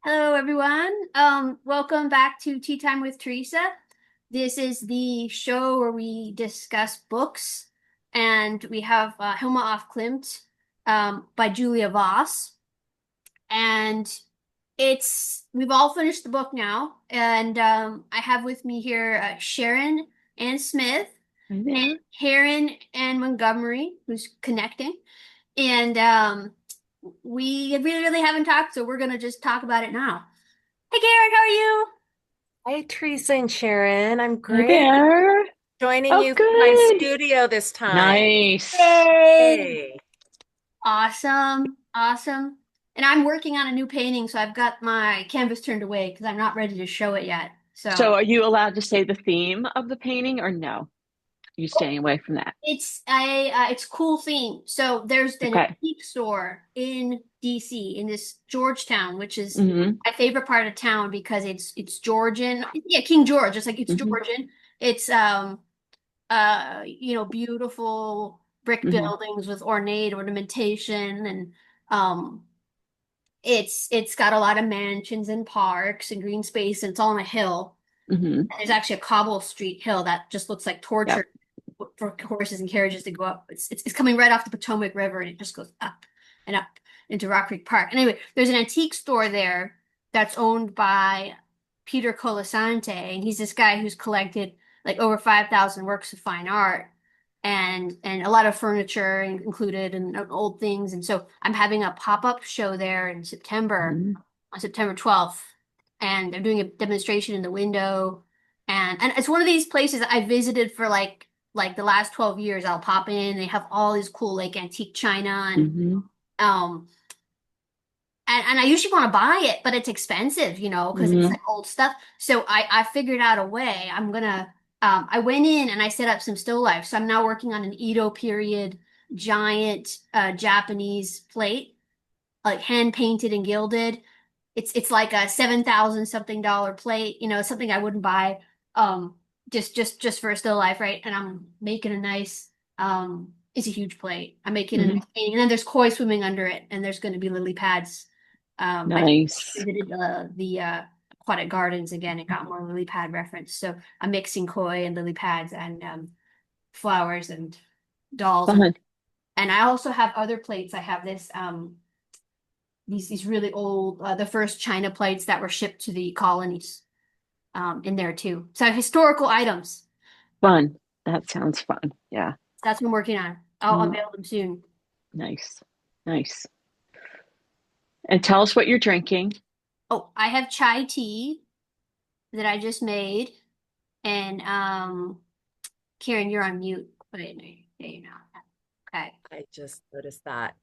Hello, everyone. Welcome back to Tea Time with Teresa. This is the show where we discuss books, and we have HIlma off Klint by Julia Voss. And we've all finished the book now, and I have with me here Sharon and Smith, Hi and there. Karen and Montgomery, who's connecting. And we really haven't talked, so we're gonna just talk about it now. Hey Garrett, how are you? Hi, Teresa and Sharon. I'm Hi great. there. Joining Oh, you from my good. studio this time. Nice. Yay! Hey. Awesome, awesome. And I'm working on a new painting, so I've got my canvas turned away because I'm not ready to show it yet. So, So are you allowed to say the theme of the painting or no? Are you staying away from that? it's cool theme. So there's an Okay. antique store in DC in this Georgetown, which is Mm-hmm. my favorite part of town because it's Georgian. Yeah, King George. It's like it's Mm-hmm. Georgian. It's beautiful brick Mm-hmm. buildings with ornate ornamentation and um it's got a lot of mansions and parks and green space and it's all on a hill. Mm-hmm. There's actually a cobble street hill that just looks like torture Yep. for horses and carriages to go up. It's coming right off the Potomac River and it just goes up and up into Rock Creek Park. Anyway, there's an antique store there that's owned by Peter Colasante, and he's this guy who's collected like over 5,000 works of fine art and a lot of furniture included and old things. And so I'm having a pop-up show there in September, Mm-hmm. on September 12th, and they're doing a demonstration in the window. And it's one of these places I visited for like the last 12 years. I'll pop in. They have all these cool like antique china Mm-hmm. um and I usually want to buy it, but it's expensive, because it's Mm-hmm. like old stuff. So I figured out a way. I went in and I set up some still life. So I'm now working on an Edo period giant Japanese plate, like hand painted and gilded. It's like a 7,000 something dollar plate, something I wouldn't buy um just for a still life, right? And I'm making a nice it's a huge plate. I'm making a Mm-hmm. nice painting. And then there's koi swimming under it and there's going to be lily pads. I Nice. visited the aquatic gardens again and got more lily pad reference. So I'm mixing koi and lily pads and flowers and dolls Fun. and I also have other plates. I have this these really old the first China plates that were shipped to the colonies in there too. So historical items. Fun. That sounds fun. Yeah. That's what I'm working on. I'll Mm, unveil them soon. nice. Nice. And tell us what you're drinking. Oh, I have chai tea that I just made. And Karen, you're on mute. Wait, no, you're not. Okay. I just noticed that.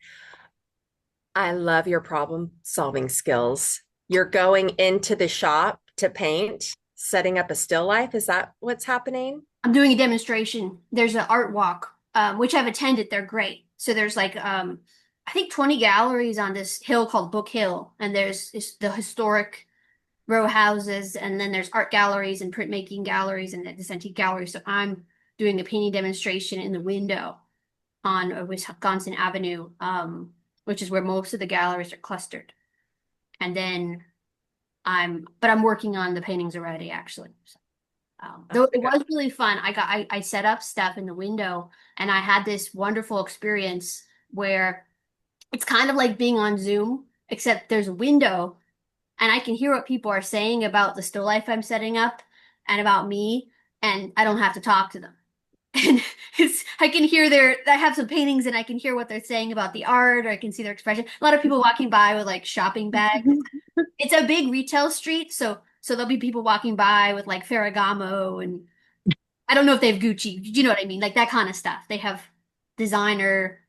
I love your problem solving skills. You're going into the shop to paint, setting up a still life. Is that what's happening? I'm doing a demonstration. There's an art walk, which I've attended. They're great. So there's like I think 20 galleries on this hill called Book Hill, and the historic row houses, and then there's art galleries and printmaking galleries and this antique gallery. So I'm doing a painting demonstration in the window on Wisconsin Avenue, which is where most of the galleries are clustered. And then but I'm working on the paintings already, actually. So, Oh, though it good. was really fun. I set up stuff in the window, and I had this wonderful experience where it's kind of like being on Zoom, except there's a window and I can hear what people are saying about the still life I'm setting up and about me, and I don't have to talk to them. And I can hear I have some paintings and I can hear what they're saying about the art, or I can see their expression. A lot of people walking by with like shopping bags. It's a big retail street, so there'll be people walking by with like Ferragamo and I don't know if they have Gucci. You know what I mean? Like that kind of stuff. They have designer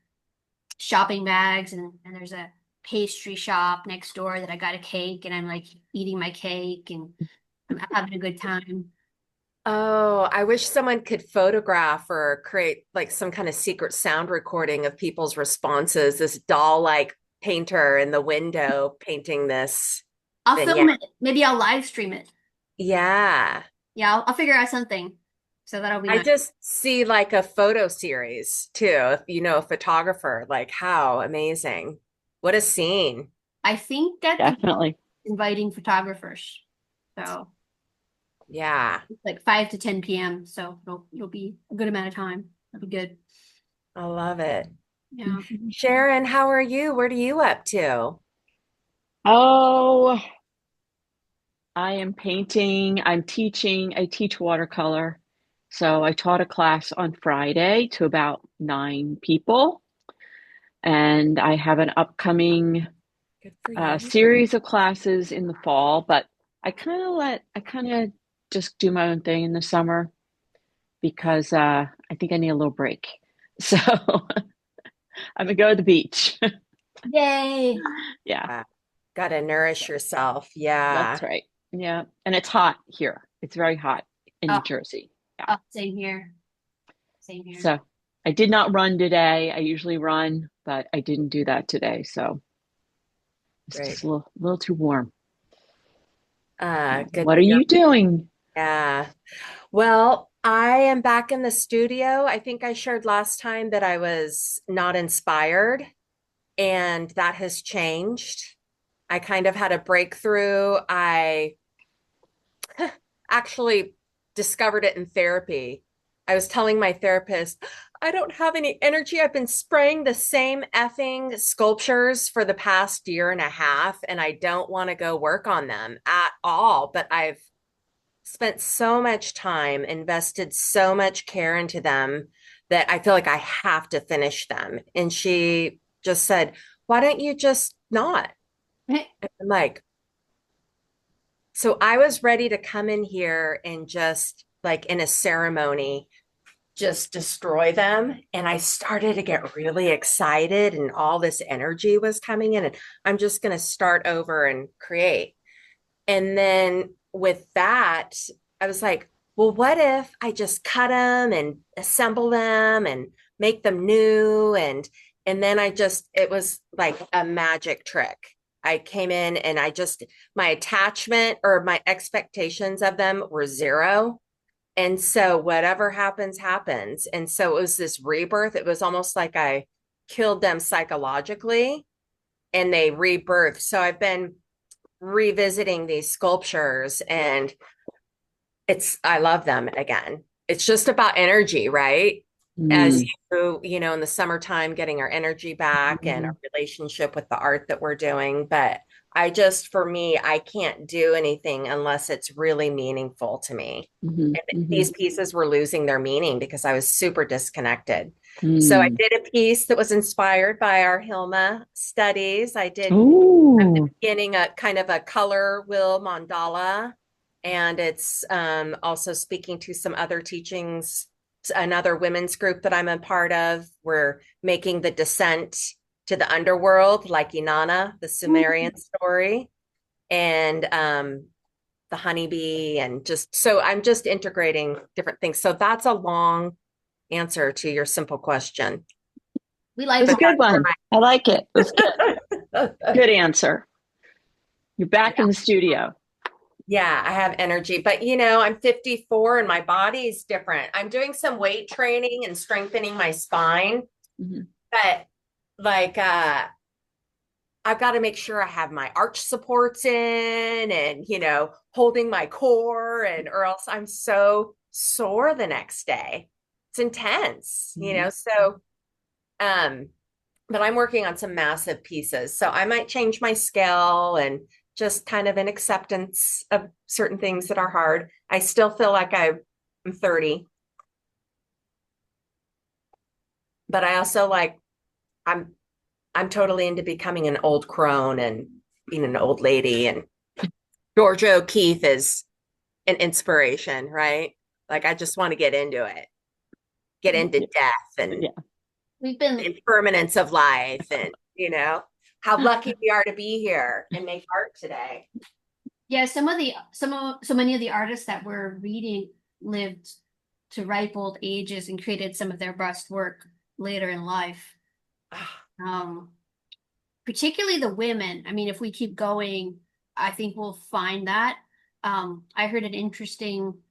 shopping bags and there's a pastry shop next door that I got a cake and I'm like eating my cake and I'm having a good time. Oh, I wish someone could photograph or create like some kind of secret sound recording of people's responses. This doll-like painter in the window painting this I'll film vignette. it. Maybe I'll live stream it. Yeah. Yeah, I'll figure out something. So that'll be I nice. just see like a photo series too. If you know a photographer, like how amazing. What a scene. I think that Definitely. inviting photographers. So Yeah, it's like 5 to 10 p.m. So it'll be a good amount of time. That'll be good. I love it. Yeah. Sharon, how are you? What are you up to? Oh, I am painting. I'm teaching. I teach watercolor. So I taught a class on Friday to about 9 people. And I have an upcoming Good for you. series of classes in the fall, but I kind of just do my own thing in the summer because I think I need a little break. So I'm gonna go to the beach. Yay. Yeah, Gotta nourish yourself. Yeah. that's right. Yeah, and it's hot here. It's very hot in New Oh, Jersey. Yeah. oh, same here. Same here. So I did not run today. I usually run, but I didn't do that today. So it's Great. just little too warm. Good What are deal. you doing? Yeah. Well, I am back in the studio. I think I shared last time that I was not inspired, and that has changed. I kind of had a breakthrough. I actually discovered it in therapy. I was telling my therapist, I don't have any energy. I've been spraying the same effing sculptures for the past year and a half, and I don't want to go work on them at all. But I've spent so much time, invested so much care into them that I feel like I have to finish them. And she just said, why don't you just not? And I'm like, so I was ready to come in here and just like in a ceremony, just destroy them. And I started to get really excited, and all this energy was coming in. And I'm just going to start over and create. And then with that, I was like, well, what if I just cut them and assemble them and make them new? And then it was like a magic trick. I came in and my attachment or my expectations of them were zero. And so whatever happens, happens. And so it was this rebirth. It was almost like I killed them psychologically and they rebirthed. So I've been revisiting these sculptures, and I love them again. It's just about energy, right? As Mm, in the summertime, getting our energy back and our mhm, relationship with the art that we're doing. But for me, I can't do anything unless it's really meaningful to me. mhm, And these mhm, pieces were losing their meaning because I was super disconnected. So I mm. did a piece that was inspired by our HIlma studies. I did at the Ooh. beginning a kind of a color wheel mandala, and it's also speaking to some other teachings. Another women's group that I'm a part of, we're making the descent to the underworld, like Inanna, the Sumerian story, and the honeybee, and just so I'm just integrating different things. So that's a long answer to your simple question, We It like was a but good that's where one. I like it. It was good. my Good answer. You're back yeah. in the studio. Yeah, I have energy, but I'm 54 and my body is different. I'm doing some weight training and strengthening my spine, Mhm. but like I've got to make sure I have my arch supports in and holding my core, and or else I'm so sore the next day. It's intense, Mhm. so um but I'm working on some massive pieces. So I might change my scale and just kind of an acceptance of certain things that are hard. I still feel like I'm 30, but I also I'm I'm totally into becoming an old crone and being an old lady. And Georgia O'Keeffe is an inspiration, right? Like I just want to get into it, get into Yeah. death and Yeah. we've been impermanence of life, and how lucky we are to be here and make art today. yeah, so many of the artists that we're reading lived to ripe old ages and created some of their best work later in life. Um, Particularly the women. I mean, if we keep going, I think we'll find that. I heard an interesting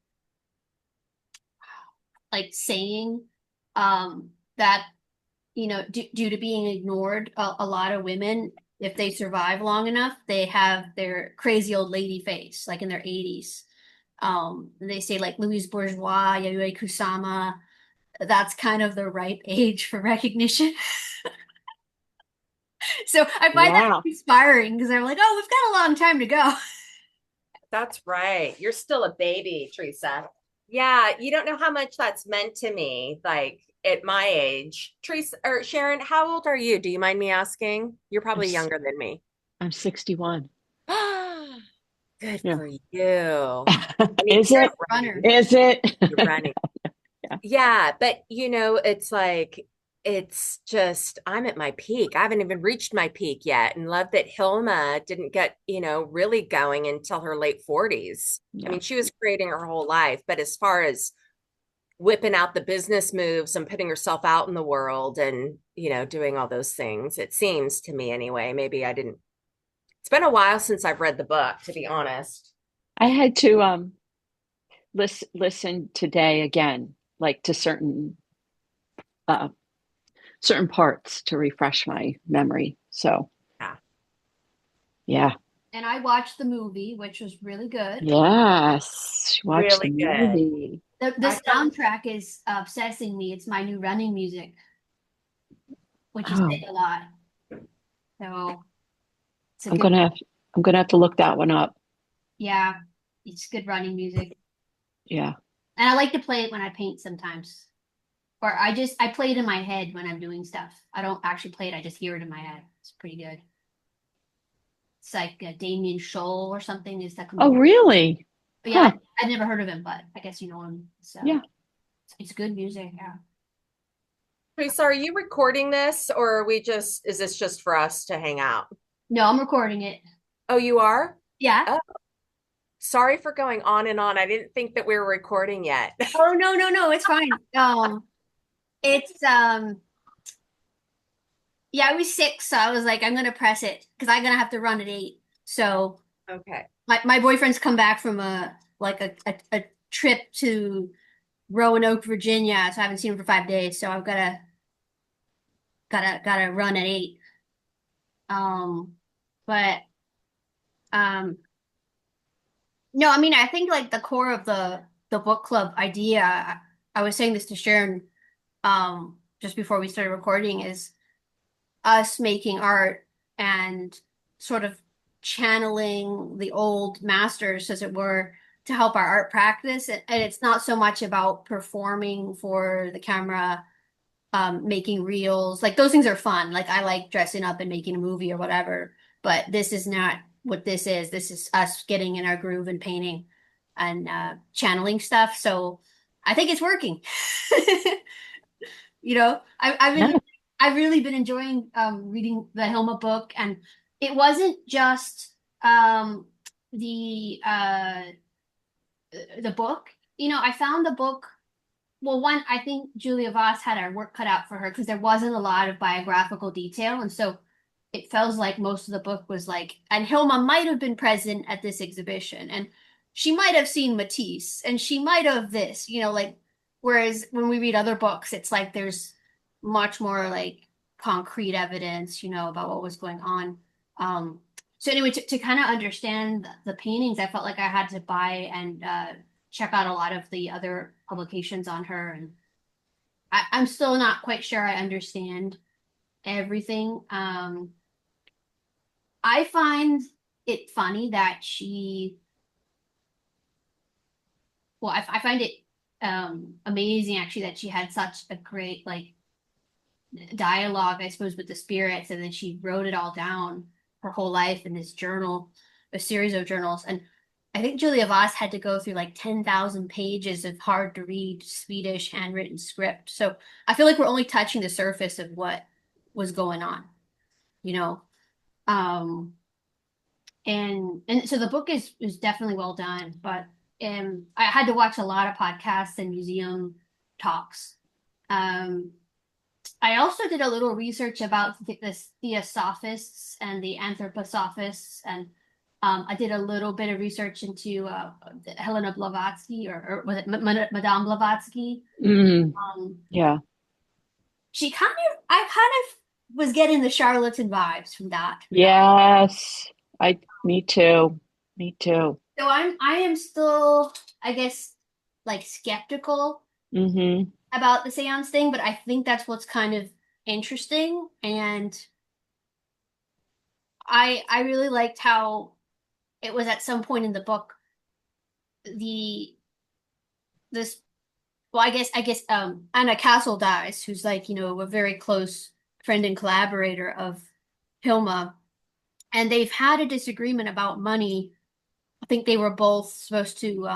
saying that due to being ignored, a lot of women if they survive long enough, they have their crazy old lady face, like in their 80s. They say like Louise Bourgeois, Yayoi Kusama, that's kind of the ripe age for recognition. So I find that Wow. inspiring because I'm like, oh, we've got a long time to go. That's right. You're still a baby, Teresa. Yeah, you don't know how much that's meant to me, like at my age. Teresa or Sharon, how old are you? Do you mind me asking? You're I'm probably s- younger than me. I'm 61. Good Yeah. for you. I mean, Is You're a it? runner. Is it? you're running. Yeah. Yeah, but it's like it's just I'm at my peak. I haven't even reached my peak yet. And love that Hilma didn't get, really going until her late 40s. I Yeah. mean, she was creating her whole life, but as far as whipping out the business moves and putting herself out in the world and, doing all those things, it seems to me anyway. Maybe I didn't. It's been a while since I've read the book, to be honest. I had to listen today again, like to uh certain parts to refresh my memory. So Yeah, yeah. And I watched the movie, which was really good. Yes. Watch the really good. movie. The I felt soundtrack is obsessing me. It's my new running music, which is Oh, saying a lot. So it's a I'm good, gonna have I'm gonna have to look that one up. yeah, it's good running music. Yeah. And I like to play it when I paint sometimes. Or I play it in my head when I'm doing stuff. I don't actually play it, I just hear it in my head. It's pretty good. It's like Damien Scholl or something is that Oh, composer. really? But yeah, Huh. I've never heard of him, but I guess you know him. So Yeah. it's good music. Yeah. Teresa, are you recording this or is this just for us to hang out? No, I'm recording it. Oh, you are? Yeah. Oh, sorry for going on and on. I didn't think that we were recording yet. Oh no, no, no, it's fine. It's yeah, I was 6, so I was like, I'm gonna press it because I'm gonna have to run at 8. So Okay. my boyfriend's come back from a trip to Roanoke, Virginia, so I haven't seen him for 5 days. So I've gotta run at 8. Um, but um, no, I mean I think like the core of the book club idea. I was saying this to Sharon just before we started recording is us making art and sort of channeling the old masters, as it were, to help our art practice. And it's not so much about performing for the camera, making reels. Like those things are fun. Like I like dressing up and making a movie or whatever, but this is not what this is. This is us getting in our groove and painting and channeling stuff. So I think it's working. Yeah. I've really been enjoying reading the HIlma book, and it wasn't just um the uh the book. I found the book. Well, one, I think Julia Voss had her work cut out for her because there wasn't a lot of biographical detail, and so it feels like most of the book was like, and HIlma might have been present at this exhibition, and she might have seen Matisse, and she might have this, like, whereas when we read other books, it's like there's much more like concrete evidence, about what was going on. Um, so anyway, to kind of understand the paintings, I felt like I had to buy and check out a lot of the other publications on her, and I'm still not quite sure I understand everything. I find it funny that I find it amazing actually that she had such a great like dialogue, I suppose, with the spirits, and then she wrote it all down her whole life in this journal, a series of journals. And I think Julia Voss had to go through like 10,000 pages of hard to read Swedish handwritten script. So I feel like we're only touching the surface of what was going on, you know. Um, and so the book is definitely well done, but I had to watch a lot of podcasts and museum talks. Um, I also did a little research about the theosophists and the anthroposophists, and I did a little bit of research into Helena Blavatsky, or was it Madame Blavatsky? Mm, Um, yeah. I kind of was getting the charlatan vibes from that. Yes. Me too. Me too. So I am still, I guess, like skeptical Hmm. about the seance thing, but I think that's what's kind of interesting. And I really liked how it was at some point in the book the this well I guess Anna Castle dies, who's like, a very close friend and collaborator of Hilma, and they've had a disagreement about money. I think they were both supposed to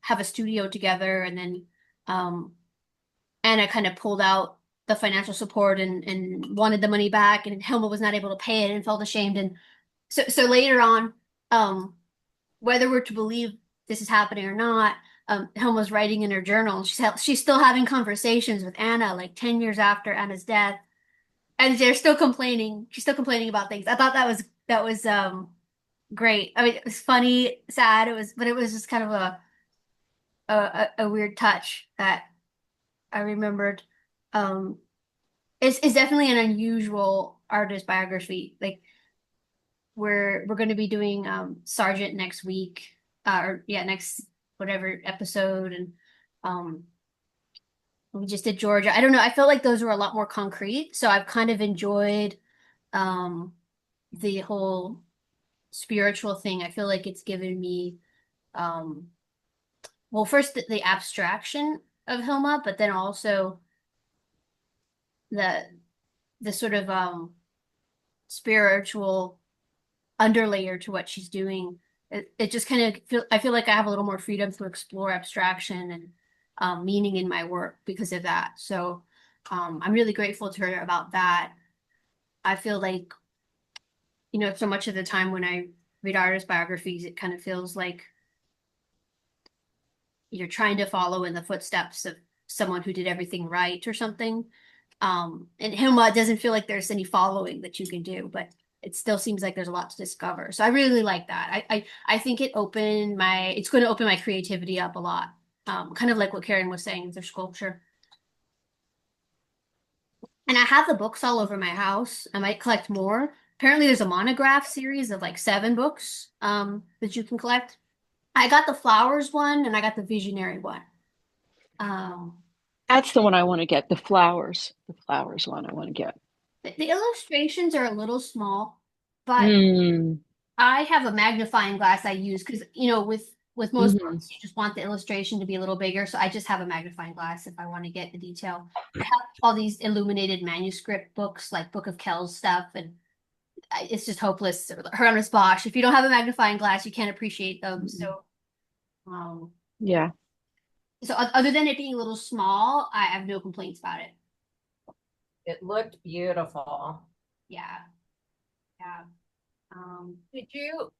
have a studio together, and then um Anna kind of pulled out the financial support and wanted the money back, and Hilma was not able to pay it and felt ashamed. And so later on, um, whether we're to believe this is happening or not, Hilma's writing in her journal. She's still having conversations with Anna like 10 years after Anna's death, and they're still complaining. She's still complaining about things. I thought that was great. I mean, it was funny, sad. But it was just kind of a weird touch that I remembered. Um, it's definitely an unusual artist biography. Like we're going to be doing Sargent next week, or yeah, next whatever episode, and um, we just did Georgia. I don't know. I felt like those were a lot more concrete, so I've kind of enjoyed um the whole spiritual thing. I feel like it's given me um well, first the abstraction of Hilma, but then also the the sort of spiritual underlayer to what she's doing. It just kind of I feel like I have a little more freedom to explore abstraction and meaning in my work because of that. So I'm really grateful to her about that. I feel like, so much of the time when I read artist biographies, it kind of feels like you're trying to follow in the footsteps of someone who did everything right or something. And Hilma doesn't feel like there's any following that you can do, but it still seems like there's a lot to discover. So I really like that. I think it's going to open my creativity up a lot. Kind of like what Karen was saying with her sculpture. And I have the books all over my house. I might collect more. Apparently there's a monograph series of like 7 books, that you can collect. I got the flowers one and I got the visionary one. Um, That's the one I want to get. The flowers one I want to get. the illustrations are a little small, but Mm. I have a magnifying glass I use because, with most Hmm. books, you just want the illustration to be a little bigger. So I just have a magnifying glass if I want to get the detail. I have all these illuminated manuscript books, like Book of Kells stuff, and it's just hopeless. Hieronymus Bosch. If you don't have a magnifying glass, you can't appreciate them. Um, Yeah. other than it being a little small, I have no complaints about it. It looked beautiful. Yeah, yeah. Did you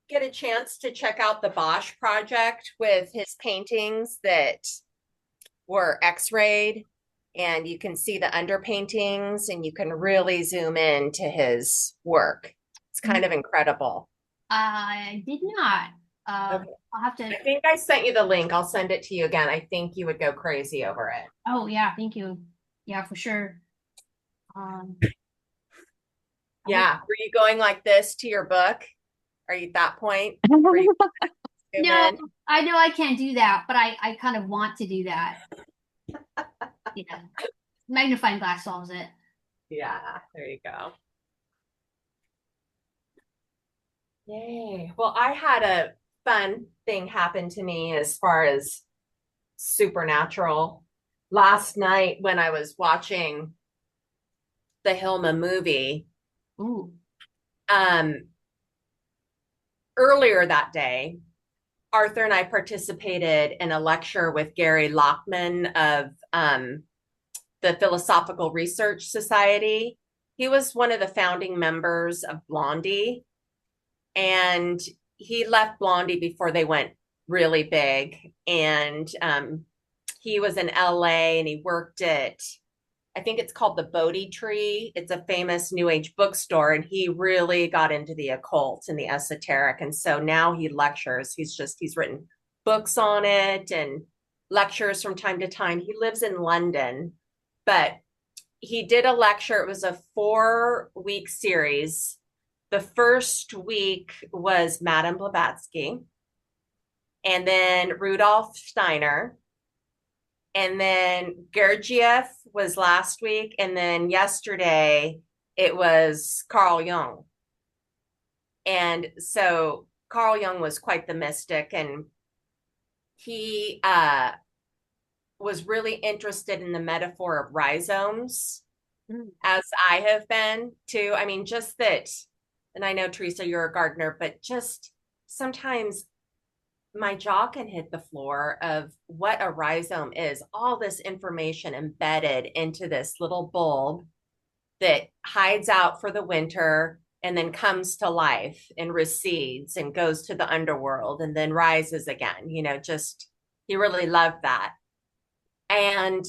get a chance to check out the Bosch project with his paintings that were x-rayed, and you can see the underpaintings and you can really zoom in to his work? It's kind of incredible. I did not. Okay. I'll have to. I think I sent you the link. I'll send it to you again. I think you would go crazy over it. Oh yeah, thank you. Yeah, for sure. Um, I would, Yeah. Were you going like this to your book? Are you at that point? Were you zoom no, in? I know I can't do that, but I kind of want to do that. Yeah, magnifying glass solves it. Yeah, there you go. Yay. Well, I had a fun thing happen to me as far as supernatural. Last night when I was watching the Hilma movie, Ooh. um, earlier that day, Arthur and I participated in a lecture with Gary Lockman of the Philosophical Research Society. He was one of the founding members of Blondie, and he left Blondie before they went really big. And he was in LA and he worked at, I think it's called the Bodhi Tree. It's a famous New Age bookstore. And he really got into the occult and the esoteric. And so now he lectures. He's written books on it and lectures from time to time. He lives in London, but he did a lecture. It was a 4-week series. The first week was Madame Blavatsky, and then Rudolf Steiner, and then Gurdjieff was last week, and then yesterday it was Carl Jung. And so Carl Jung was quite the mystic, and he was really interested in the metaphor of rhizomes, as I have been too. I mean, just that, and I know, Teresa, you're a gardener, but just sometimes my jaw can hit the floor of what a rhizome is. All this information embedded into this little bulb that hides out for the winter and then comes to life and recedes and goes to the underworld and then rises again. Just he really loved that. And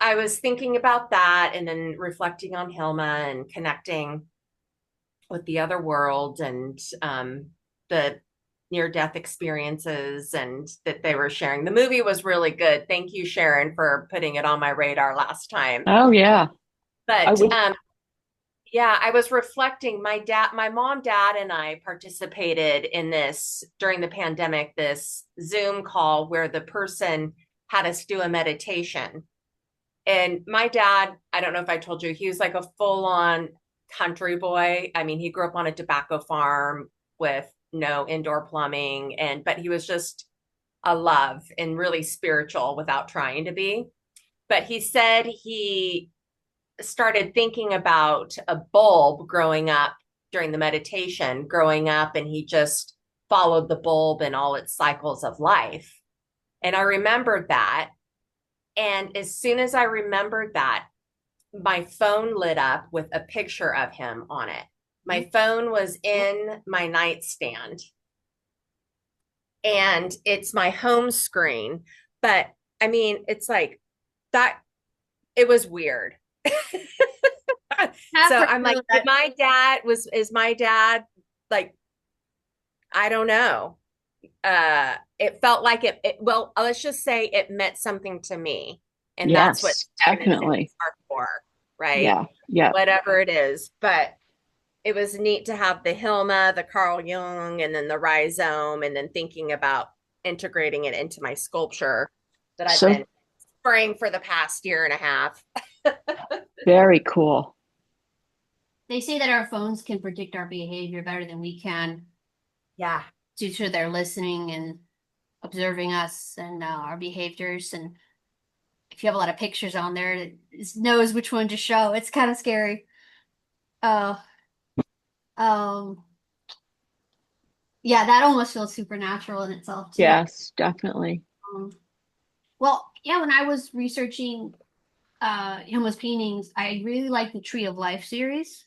I was thinking about that and then reflecting on HIlma and connecting with the other world and the near death experiences and that they were sharing. The movie was really good. Thank you, Sharon, for putting it on my radar last time. Oh yeah. I But would. yeah, I was reflecting. My mom, dad, and I participated in this during the pandemic, this Zoom call where the person had us do a meditation. And my dad, I don't know if I told you, he was like a full-on country boy. I mean, he grew up on a tobacco farm with no indoor plumbing, but he was just a love and really spiritual without trying to be. But he said he started thinking about a bulb growing up during the meditation, growing up, and he just followed the bulb and all its cycles of life. And I remembered that. And as soon as I remembered that, my phone lit up with a picture of him on it. My phone was in my nightstand and it's my home screen. But I mean, it's like that, it was weird. So I'm like, is my dad like, I don't know. It felt like well, let's just say it meant something to me. And that's what Yes, diamonds definitely. are for, right? Yeah. Yeah. Whatever it is. But it was neat to have the HIlma, the Carl Jung, and then the rhizome, and then thinking about integrating it into my sculpture that I've So been spraying for the past year and a half. very cool. They say that our phones can predict our behavior better than we can Yeah. due to their listening and observing us and our behaviors. And if you have a lot of pictures on there, it knows which one to show. It's kind of scary. Uh, um, yeah, that almost feels supernatural in itself too. Yes, definitely. Um, well, yeah, when I was researching Hilma's paintings, I really like the Tree of Life series.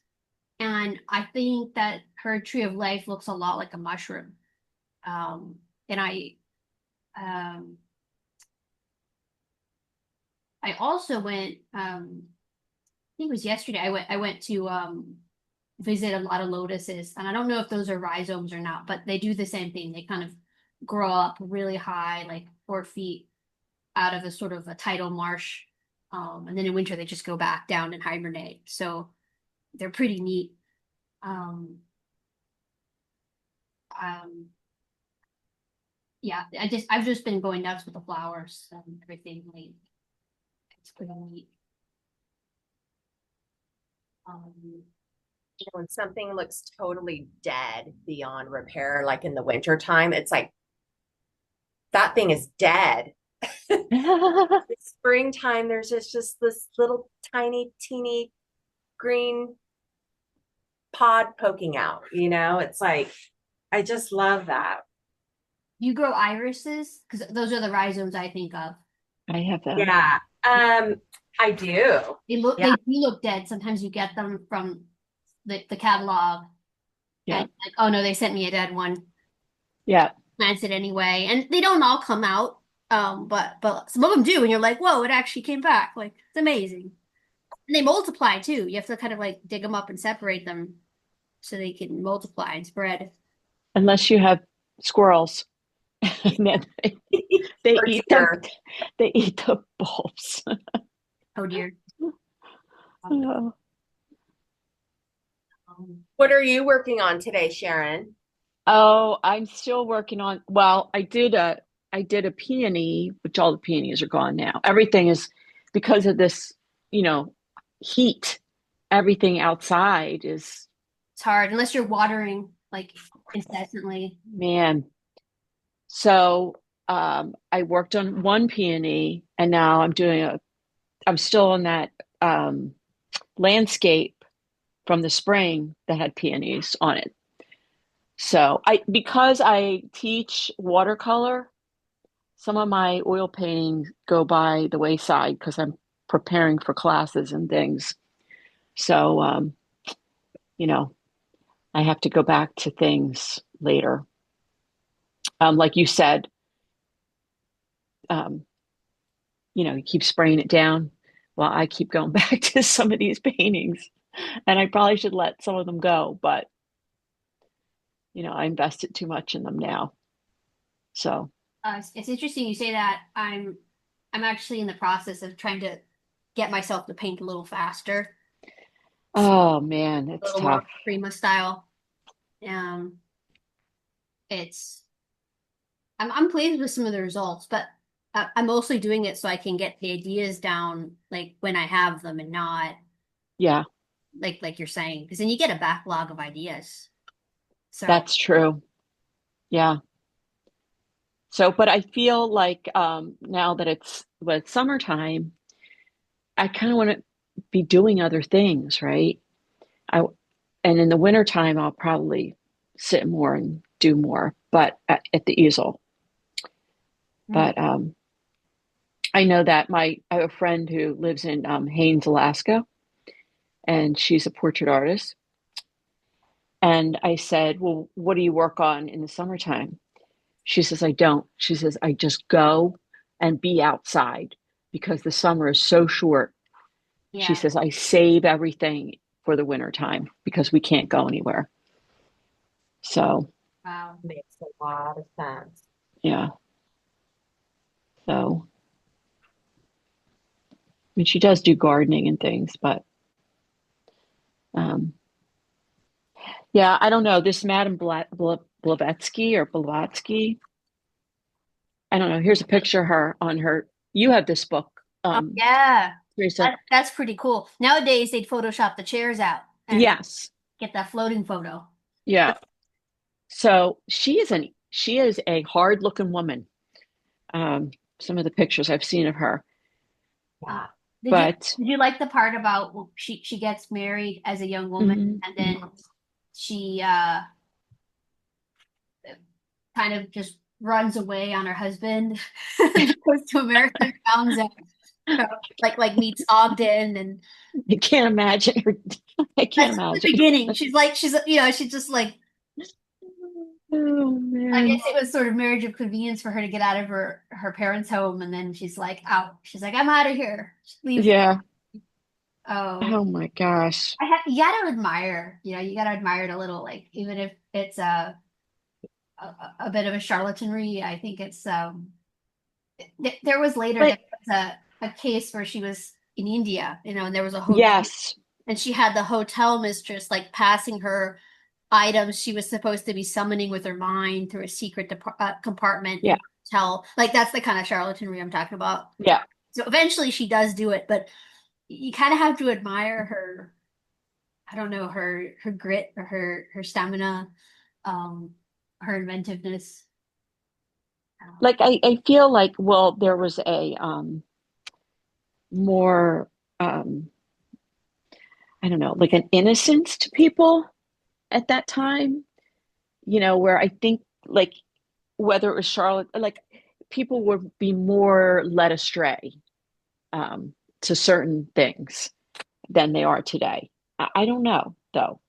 And I think that her Tree of Life looks a lot like a mushroom. Um, and um, I also went, I think it was yesterday, I went to visit a lot of lotuses. And I don't know if those are rhizomes or not, but they do the same thing. They kind of grow up really high, like 4 feet out of a sort of a tidal marsh. And then in winter, they just go back down and hibernate. So they're pretty neat. Um, um, yeah, I've just been going nuts with the flowers and everything. Like, it's pretty neat. Um, When something looks totally dead beyond repair, like in the winter time, it's like that thing is dead. It's springtime, there's just this little tiny, teeny green pod poking out, It's like, I just love that. you grow irises because those are the rhizomes I think of. I have them. Yeah. I do. They Yeah. do look dead. Sometimes you get them from the catalog Yeah. and like, oh no, they sent me a dead one. Yeah. Plants it anyway, and they don't all come out. But some of them do, and you're like, whoa, it actually came back. Like it's amazing. And they multiply too. You have to kind of like dig them up and separate them so they can multiply and spread. Unless you have squirrels. And then they For eat them. deer. They eat the bulbs. Oh dear. Oh. What are you working on today, Sharon? Oh, I'm still working on, well, I did a peony, which all the peonies are gone now. Everything is because of this, you know, heat. Everything outside is, It's hard unless you're watering like incessantly. man. So I worked on one peony and now I'm still on that um landscape from the spring that had peonies on it. So because I teach watercolor, some of my oil paintings go by the wayside because I'm preparing for classes and things. So, you know, I have to go back to things later. Like you said, um, you keep spraying it down while I keep going back to some of these paintings. And I probably should let some of them go, but I invested too much in them now. So, It's interesting you say that. I'm actually in the process of trying to get myself to paint a little faster, so oh man, a it's little more tough. Prima style. Um, it's I'm pleased with some of the results, but I'm mostly doing it so I can get the ideas down like when I have them and not Yeah, like you're saying, because then you get a backlog of ideas. So that's true. Yeah. So, but I feel like now that it's summertime, I kind of want to be doing other things, right? I and in the wintertime, I'll probably sit more and do more, but at the easel. mm, But I know that I have a friend who lives in Haines, Alaska, and she's a portrait artist. And I said, "Well, what do you work on in the summertime?" She says, "I don't." She says, "I just go and be outside because the summer is so short." She yeah, says, "I save everything for the winter time because we can't go anywhere." So, wow. Makes a lot of sense. yeah. So, I mean, she does do gardening and things, but um, yeah, I don't know. This Madame Blavatsky or Blavatsky, I don't know. Here's a picture of her on her. You have this book, Oh yeah, Teresa. that's pretty cool. Nowadays they'd Photoshop the chairs out and Yes. get that floating photo. Yeah. So she is a hard looking woman. Um, some of the pictures I've seen of her, Uh, Yeah. did you but did you like the part about well, she gets married as a young woman mhm, and mhm. then she kind of just runs away on her husband and goes to America and founds out like meets Ogden and I can't imagine her. I can't that's the imagine. beginning. She's she's just like Oh I guess man. it was sort of marriage of convenience for her to get out of her parents' home and then she's like out. She's like I'm out of here. She leaves. Yeah. Oh, Oh my gosh. you gotta admire, you gotta admire it a little, like even if it's a bit of a charlatanry. I think it's there was later But there was a case where she was in India, and there was a hotel yes. and she had the hotel mistress like passing her items she was supposed to be summoning with her mind through a secret compartment in Yeah. the hotel. Like that's the kind of charlatanry I'm talking about. Yeah. So eventually she does do it, but you kind of have to admire her. I don't know, her grit or her stamina, um, her inventiveness. Like I feel like, well, there was a more um I don't know, like an innocence to people at that time, where I think like whether it was Charlotte, like people would be more led astray um to certain things than they are today. I don't know though,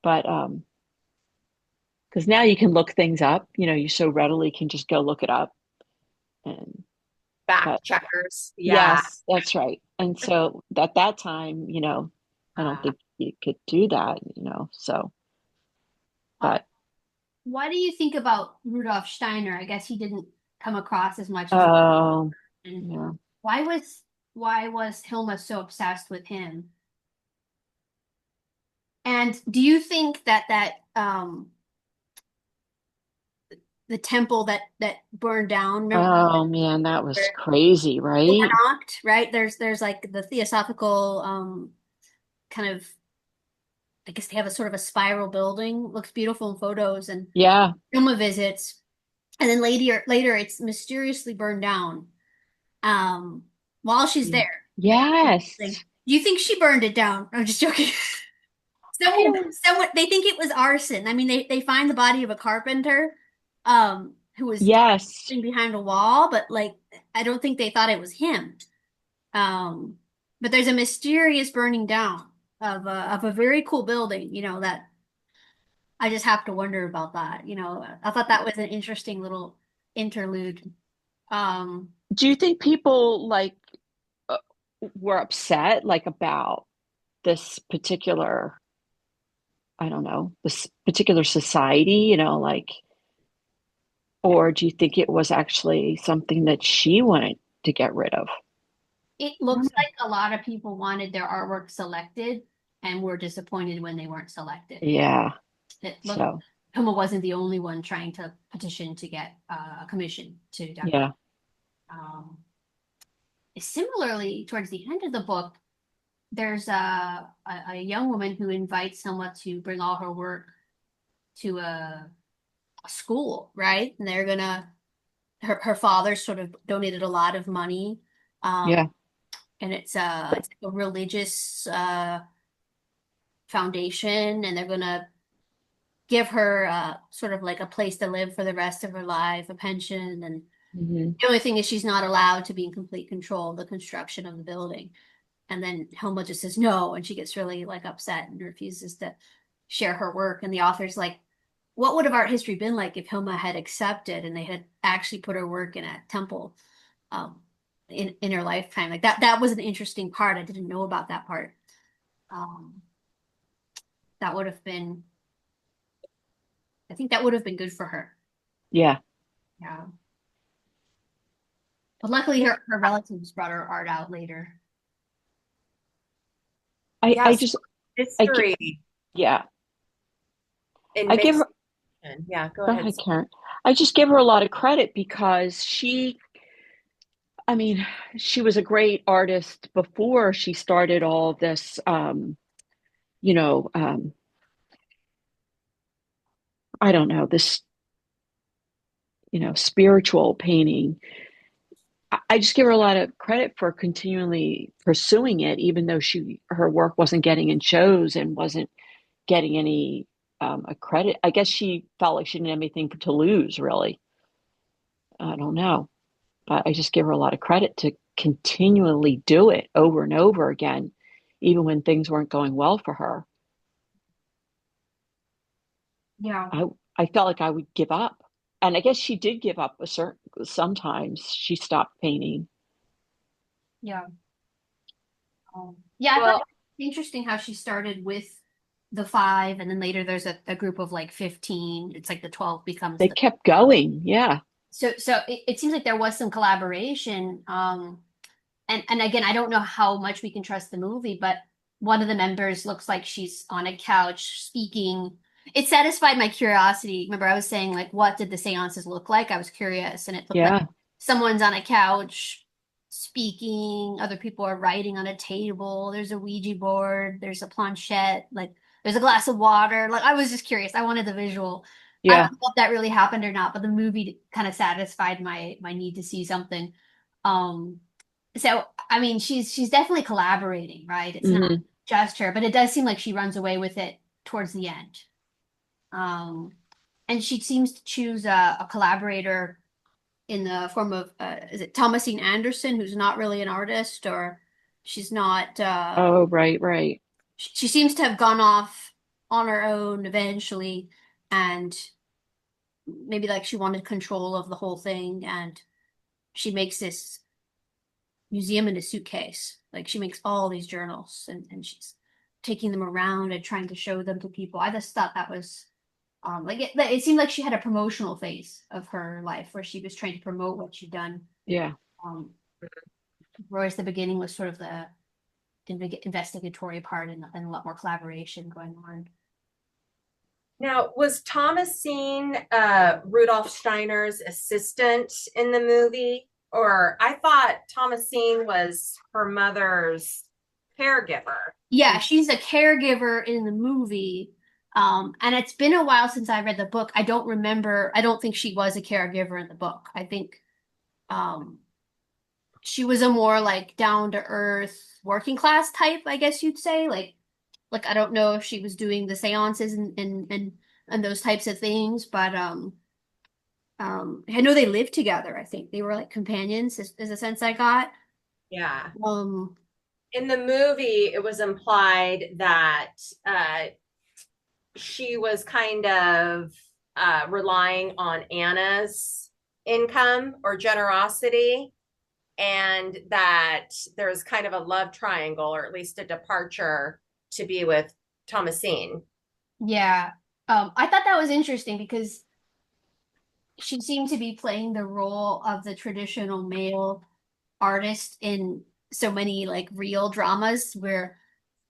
but because now you can look things up, you so readily can just go look it up. And but Fact checkers. Yeah. yes, that's right. And so at that time, I don't Uh, think you could do that, so Uh, but why do you think about Rudolf Steiner? I guess he didn't come across as much as oh and yeah. why was why was Hilma so obsessed with him? And do you think that the temple that burned down, remember, Oh man, that was crazy, right? overknocked, right? There's like the theosophical kind of, I guess they have a sort of a spiral building, looks beautiful in photos and Yeah. HIlma visits, and then later it's mysteriously burned down um while she's Yeah. there. Yes. Like, do you think she burned it down? I'm just joking. I don't. Someone, they think it was arson. I mean, they find the body of a carpenter, who was Yes. behind a wall, but like, I don't think they thought it was him. Um, but there's a mysterious burning down of a very cool building, that I just have to wonder about that. I thought that was an interesting little interlude. Um, Do you think people like uh, were upset like about this particular, I don't know, this particular society, like, or do you think it was actually something that she wanted to get rid of? it I don't looks know. like a lot of people wanted their artwork selected and were disappointed when they weren't selected. Yeah. It looked So, Huma wasn't the only one trying to petition to get a commission to decorate. yeah. Um, Similarly, towards the end of the book, there's a young woman who invites someone to bring all her work to a school, right? And they're gonna her father sort of donated a lot of money, Yeah. and it's like a religious foundation, and they're gonna give her sort of like a place to live for the rest of her life, a pension, and Hmm. the only thing is she's not allowed to be in complete control of the construction of the building. And then Hilma just says no, and she gets really like upset and refuses to share her work. And the author's like, what would have art history been like if Hilma had accepted and they had actually put her work in a temple um, in her lifetime? Like that was an interesting part. I didn't know about that part. Um, that would have been, I think that would have been good for her. Yeah. Yeah. But luckily her relatives brought her art out later. I Yes, just, history yeah. in I give mixed. her, Yeah, go go ahead. ahead, Karen. I just give her a lot of credit because I mean, she was a great artist before she started all this, you know, I don't know, this, spiritual painting. I just give her a lot of credit for continually pursuing it, even though her work wasn't getting in shows and wasn't getting any a credit. I guess she felt like she didn't have anything to lose, really. I don't know, but I just give her a lot of credit to continually do it over and over again, even when things weren't going well for her. Yeah. I I felt like I would give up. And I guess she did give up sometimes she stopped painting. Yeah. Yeah, I thought Well, it was interesting how she started with the five, and then later there's a group of like 15. It's like the 12 becomes They the kept going. Yeah. so it seems like there was some collaboration. And again, I don't know how much we can trust the movie, but one of the members looks like she's on a couch speaking. It satisfied my curiosity. Remember, I was saying like, what did the seances look like? I was curious, and it looked like Yeah. someone's on a couch speaking. Other people are writing on a table. There's a Ouija board. There's a planchette. Like, there's a glass of water. Like, I was just curious. I wanted the visual. I Yeah. don't know if that really happened or not, but the movie kind of satisfied my need to see something. Um, so I mean, she's definitely collaborating, right? It's not Hmm. just her, but it does seem like she runs away with it towards the end. Um, and she seems to choose a collaborator in the form of is it Thomasine Anderson, who's not really an artist, or she's not. Oh, right, right. She seems to have gone off on her own eventually, and maybe like she wanted control of the whole thing, and she makes this museum in a suitcase. Like she makes all these journals and she's taking them around and trying to show them to people. I just thought that was like it seemed like she had a promotional phase of her life where she was trying to promote what she'd done. Yeah. Um, whereas the beginning was sort of the investigatory part and a lot more collaboration going on. Now, was Thomasine Rudolph Steiner's assistant in the movie? Or I thought Thomasine was her mother's caregiver. Yeah, she's a caregiver in the movie. And it's been a while since I read the book. I don't remember, I don't think she was a caregiver in the book. I think um she was a more like down to earth working class type, I guess you'd say. Like I don't know if she was doing the seances and those types of things, but I know they lived together. I think they were like companions is a sense I got. Yeah. Um In the movie, it was implied that uh, she was kind of relying on Anna's income or generosity, and that there's kind of a love triangle, or at least a departure to be with Thomasine. yeah. I thought that was interesting because she seemed to be playing the role of the traditional male artist in so many like real dramas where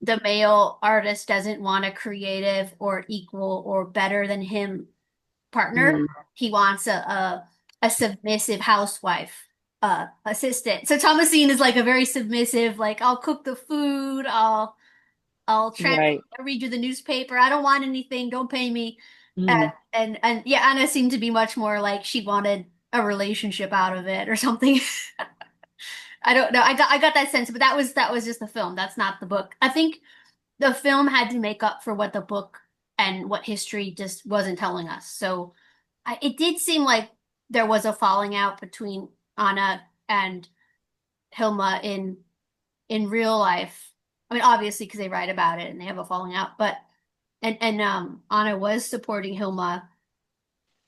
the male artist doesn't want a creative or equal or better than him partner. Mm, He wants a submissive housewife assistant. So Thomasine is like a very submissive, like I'll cook the food, I'll right. I'll read you the newspaper. I don't want anything, don't pay me. Mm, And yeah, Anna seemed to be much more like she wanted a relationship out of it or something. I don't know. I got that sense, but that was just the film. That's not the book. I think the film had to make up for what the book and what history just wasn't telling us. So it did seem like there was a falling out between Anna and Hilma in real life. I mean, obviously because they write about it and they have a falling out, but and Anna was supporting Hilma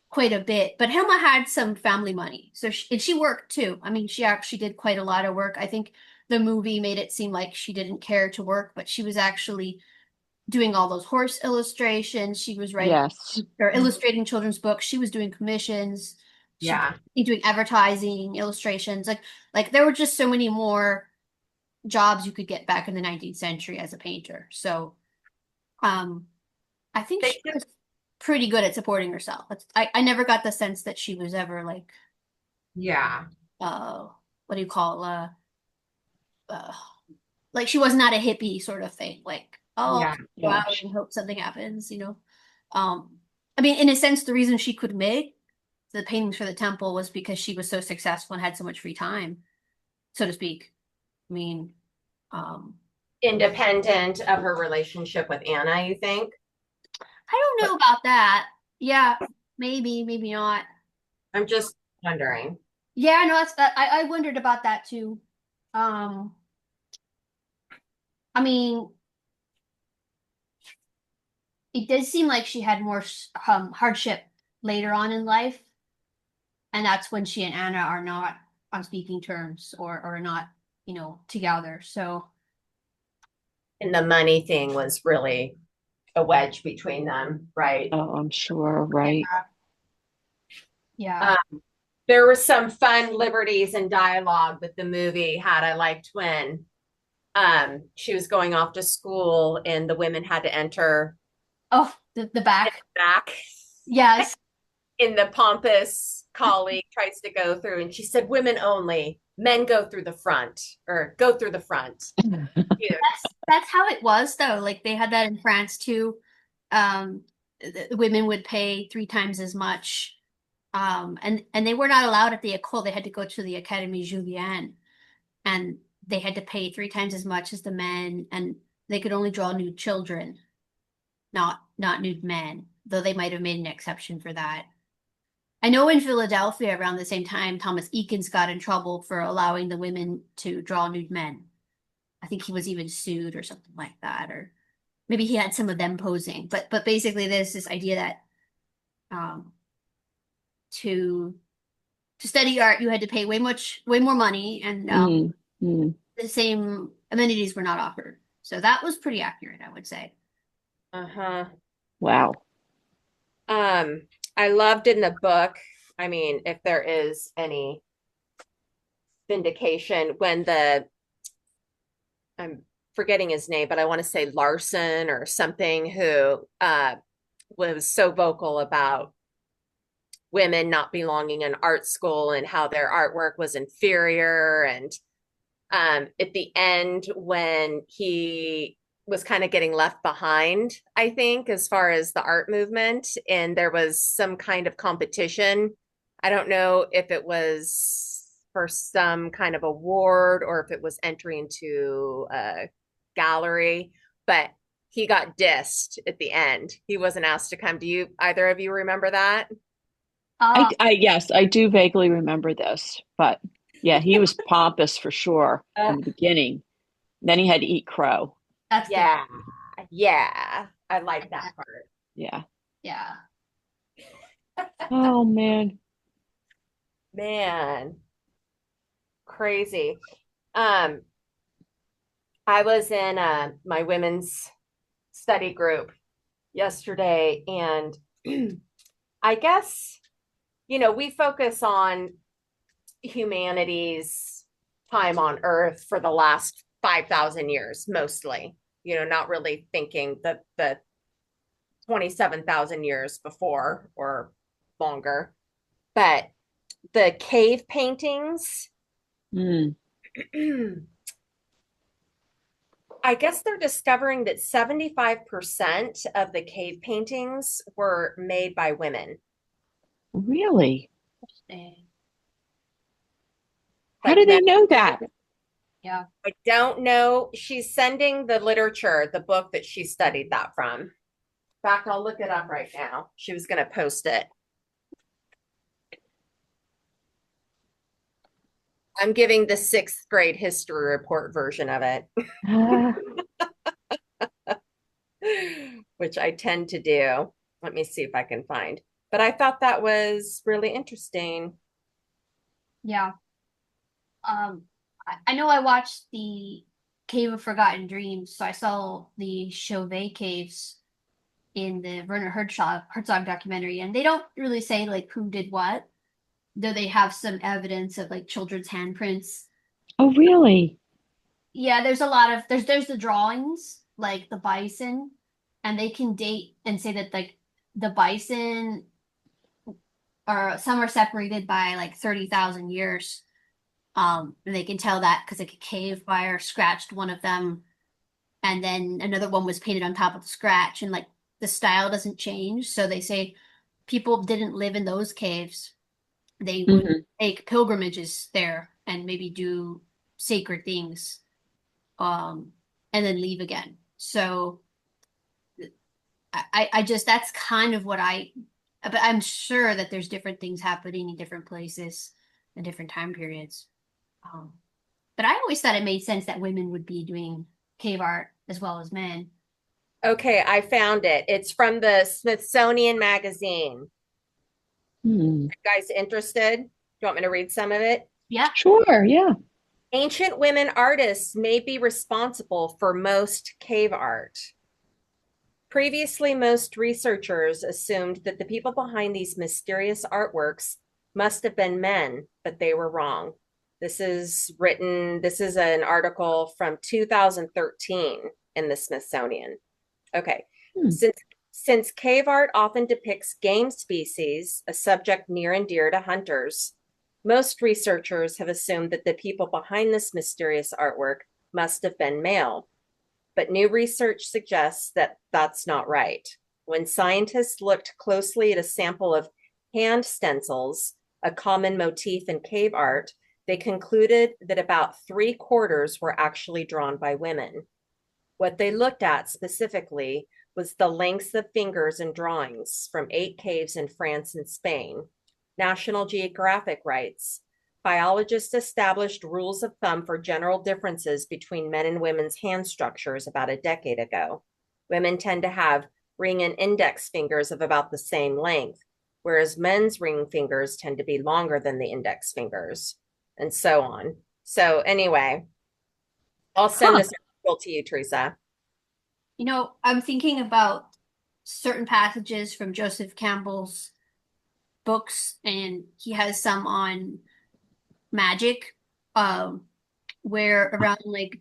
quite a bit, but Hilma had some family money, so she worked too. I mean, she actually did quite a lot of work. I think the movie made it seem like she didn't care to work, but she was actually doing all those horse illustrations. She was writing yes. or illustrating children's books. She was doing commissions. She Yeah. was doing advertising, illustrations. Like there were just so many more jobs you could get back in the 19th century as a painter. So um I think They she did, was pretty good at supporting herself. I never got the sense that she was ever like yeah. uh what do you call uh like she was not a hippie sort of thing. Like, oh, Yeah. go Yeah. out and hope something happens. I mean, in a sense, the reason she could make the paintings for the temple was because she was so successful and had so much free time, so to speak. I mean, um, Independent of her relationship with Anna, you think? I don't know about that. Yeah, maybe, maybe not. I'm just wondering. Yeah, no, I wondered about that too. Um, I mean, it does seem like she had more hardship later on in life, and that's when she and Anna are not on speaking terms or not, together. So And the money thing was really a wedge between them, right? Oh, I'm sure. yeah, Right. yeah. Uh, there were some fun liberties and dialogue that the movie had. I liked when she was going off to school and the women had to enter Oh, the back. back, Yes. in the pompous colleague tries to go through, and she said, "Women only, men go through the front, or go through the front." Cute. That's how it was though. Like they had that in France too. The women would pay 3 times as much. And they were not allowed at the école. They had to go to the Académie Julienne, and they had to pay 3 times as much as the men, and they could only draw nude children, not nude men, though they might have made an exception for that. I know in Philadelphia around the same time, Thomas Eakins got in trouble for allowing the women to draw nude men. I think he was even sued or something like that, or maybe he had some of them posing. But basically, there's this idea that um, to to study art, you had to pay way more money, and Mm, mm. the same amenities were not offered. So that was pretty accurate, I would say. Uh-huh. Wow. Um, I loved in the book, I mean, if there is any vindication, when the I'm forgetting his name, but I want to say Larson or something, who was so vocal about women not belonging in art school and how their artwork was inferior. And at the end, when he was kind of getting left behind, I think, as far as the art movement, and there was some kind of competition. I don't know if it was for some kind of award or if it was entry into a gallery, but he got dissed at the end. He wasn't asked to come. Do you, either of you remember that? Uh, Yes, I do vaguely remember this, but yeah, he was pompous for sure Uh, in the beginning. Then he had to eat crow. that's good. yeah, yeah, I like that part. Yeah. Yeah. Oh man. Man, crazy. Um, I was in my women's study group yesterday, and I guess, we focus on humanity's time on Earth for the last 5,000 years, mostly, not really thinking that the 27,000 years before or longer. But the cave paintings, Mm, I guess they're discovering that 75% of the cave paintings were made by women. really? Interesting. How Like, do they know that? Yeah. I don't know. She's sending the literature, the book that she studied that from. In fact, I'll look it up right now. She was going to post it. I'm giving the sixth grade history report version of it, Uh, which I tend to do. Let me see if I can find. But I thought that was really interesting. Yeah. I know I watched the Cave of Forgotten Dreams, so I saw the Chauvet caves in the Werner Herzog documentary, and they don't really say like who did what, though they have some evidence of like children's handprints. oh, really? Yeah, there's a lot of there's the drawings, like the bison, and they can date and say that like the bison are some are separated by like 30,000 years. And they can tell that because like a cave fire scratched one of them, and then another one was painted on top of the scratch, and like the style doesn't change. So they say people didn't live in those caves. They would Hmm. make pilgrimages there and maybe do sacred things, um, and then leave again. So I just that's kind of what but I'm sure that there's different things happening in different places and different time periods. Um, but I always thought it made sense that women would be doing cave art as well as men. Okay, I found it. It's from the Smithsonian Magazine. Hmm. Guys interested? Do you want me to read some of it? Yeah. Sure, yeah. Ancient women artists may be responsible for most cave art. Previously, most researchers assumed that the people behind these mysterious artworks must have been men, but they were wrong. This is an article from 2013 in the Smithsonian. Okay. Hmm. Since cave art often depicts game species, a subject near and dear to hunters, most researchers have assumed that the people behind this mysterious artwork must have been male. But new research suggests that that's not right. When scientists looked closely at a sample of hand stencils, a common motif in cave art, they concluded that about 3/4 were actually drawn by women. What they looked at specifically was the lengths of fingers in drawings from 8 caves in France and Spain. National Geographic writes, biologists established rules of thumb for general differences between men and women's hand structures about a decade ago. Women tend to have ring and index fingers of about the same length, whereas men's ring fingers tend to be longer than the index fingers, and so on. So, anyway, I'll send Huh. this article to you, Teresa. I'm thinking about certain passages from Joseph Campbell's books, and he has some on magic, um, where around like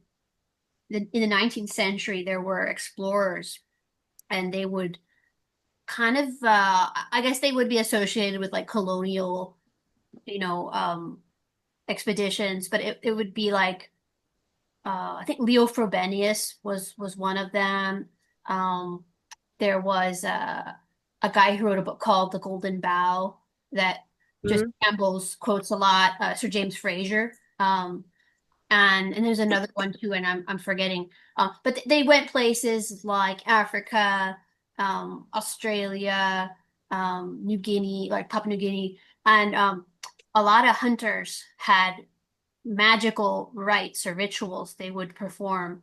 in the 19th century, there were explorers, and they would kind of, I guess they would be associated with like colonial, you know, expeditions, but it would be like, I think Leo Frobenius was one of them. Um, there was a guy who wrote a book called The Golden Bough that just Mhm. Campbell's quotes a lot, Sir James Fraser. And there's another one too, and I'm forgetting. But they went places like Africa, Australia, New Guinea, like Papua New Guinea, and a lot of hunters had magical rites or rituals they would perform,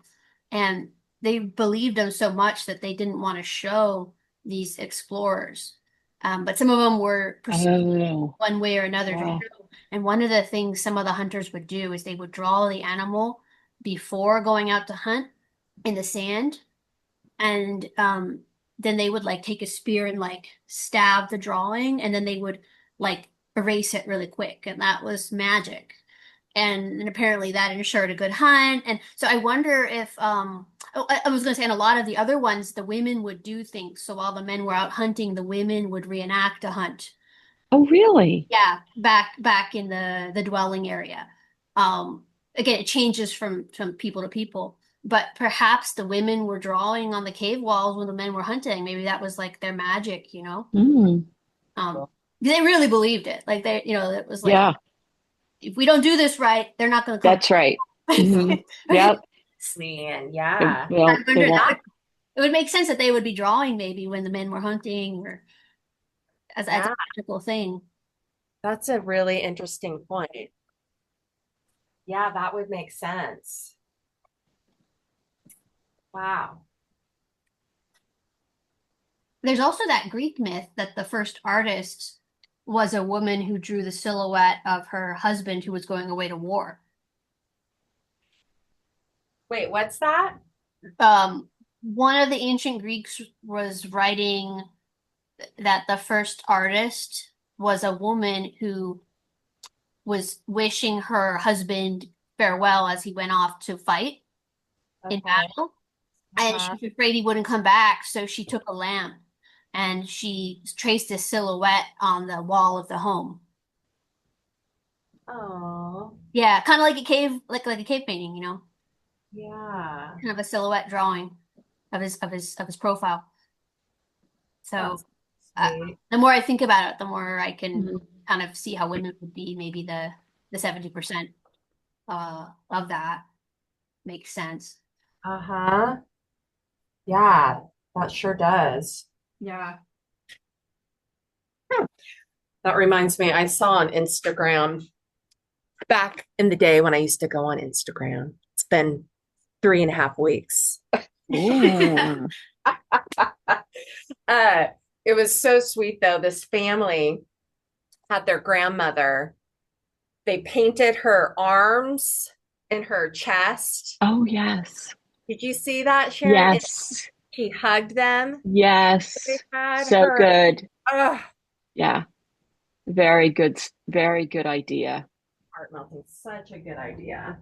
and they believed them so much that they didn't want to show these explorers. But some of them were perceived Oh, one way or another to wow. show. And one of the things some of the hunters would do is they would draw the animal before going out to hunt in the sand, and then they would like take a spear and like stab the drawing, and then they would like erase it really quick, and that was magic. And apparently that ensured a good hunt. And so I wonder if oh, I was going to say, and a lot of the other ones, the women would do things. So while the men were out hunting, the women would reenact a hunt. Oh, really? Yeah, back in the dwelling area. Again, it changes from people to people, but perhaps the women were drawing on the cave walls when the men were hunting. Maybe that was like their magic, you know? Mm, Um, they really believed it. Like they, it was like, yeah, if we don't do this right, they're not going to come. that's right. Hmm. Yep. Man, It, yeah. I well, they wonder won't. that it would make sense that they would be drawing maybe when the men were hunting or as a Yeah, magical thing. that's a really interesting point. Yeah, that would make sense. Wow. There's also that Greek myth that the first artist was a woman who drew the silhouette of her husband who was going away to war. Wait, what's that? One of the ancient Greeks was writing that the first artist was a woman who was wishing her husband farewell as he went off to fight in Okay. battle. And she Uh-huh. was afraid he wouldn't come back, so she took a lamp and she traced a silhouette on the wall of the home. Oh, Yeah, kind of like a cave, like a cave painting, yeah. kind of a silhouette drawing of his profile. So That's uh, sweet. the more I think about it, the more I can Mhm. kind of see how women would be maybe the 70% of that makes sense. Uh-huh. Yeah, that sure does. Yeah. Hmm. That reminds me, I saw on Instagram back in the day when I used to go on Instagram. It's been 3.5 weeks. Ooh. Uh, it was so sweet though. This family had their grandmother. They painted her arms and her chest. Oh, yes. Did you see that, Sharon? And Yes. she hugged them. They Yes. had So her. good. Oh, Yeah. Very good. Very good idea. heart melting. Such a good idea.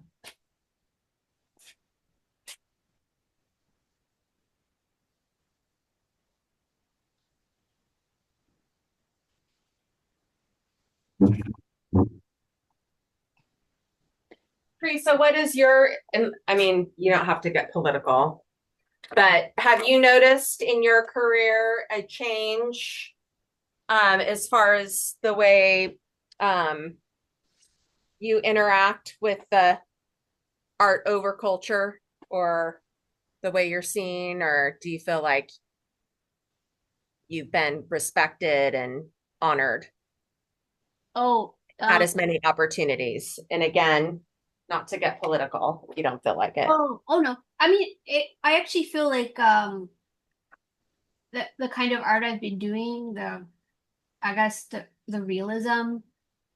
Teresa, what is your, and I mean, you don't have to get political, but have you noticed in your career a change as far as the way um, you interact with the art over culture or the way you're seen, or do you feel like you've been respected and honored, Oh, had as many opportunities? And again, not to get political if you don't feel like it. oh no. I mean, I actually feel like the kind of art I've been doing, I guess the realism,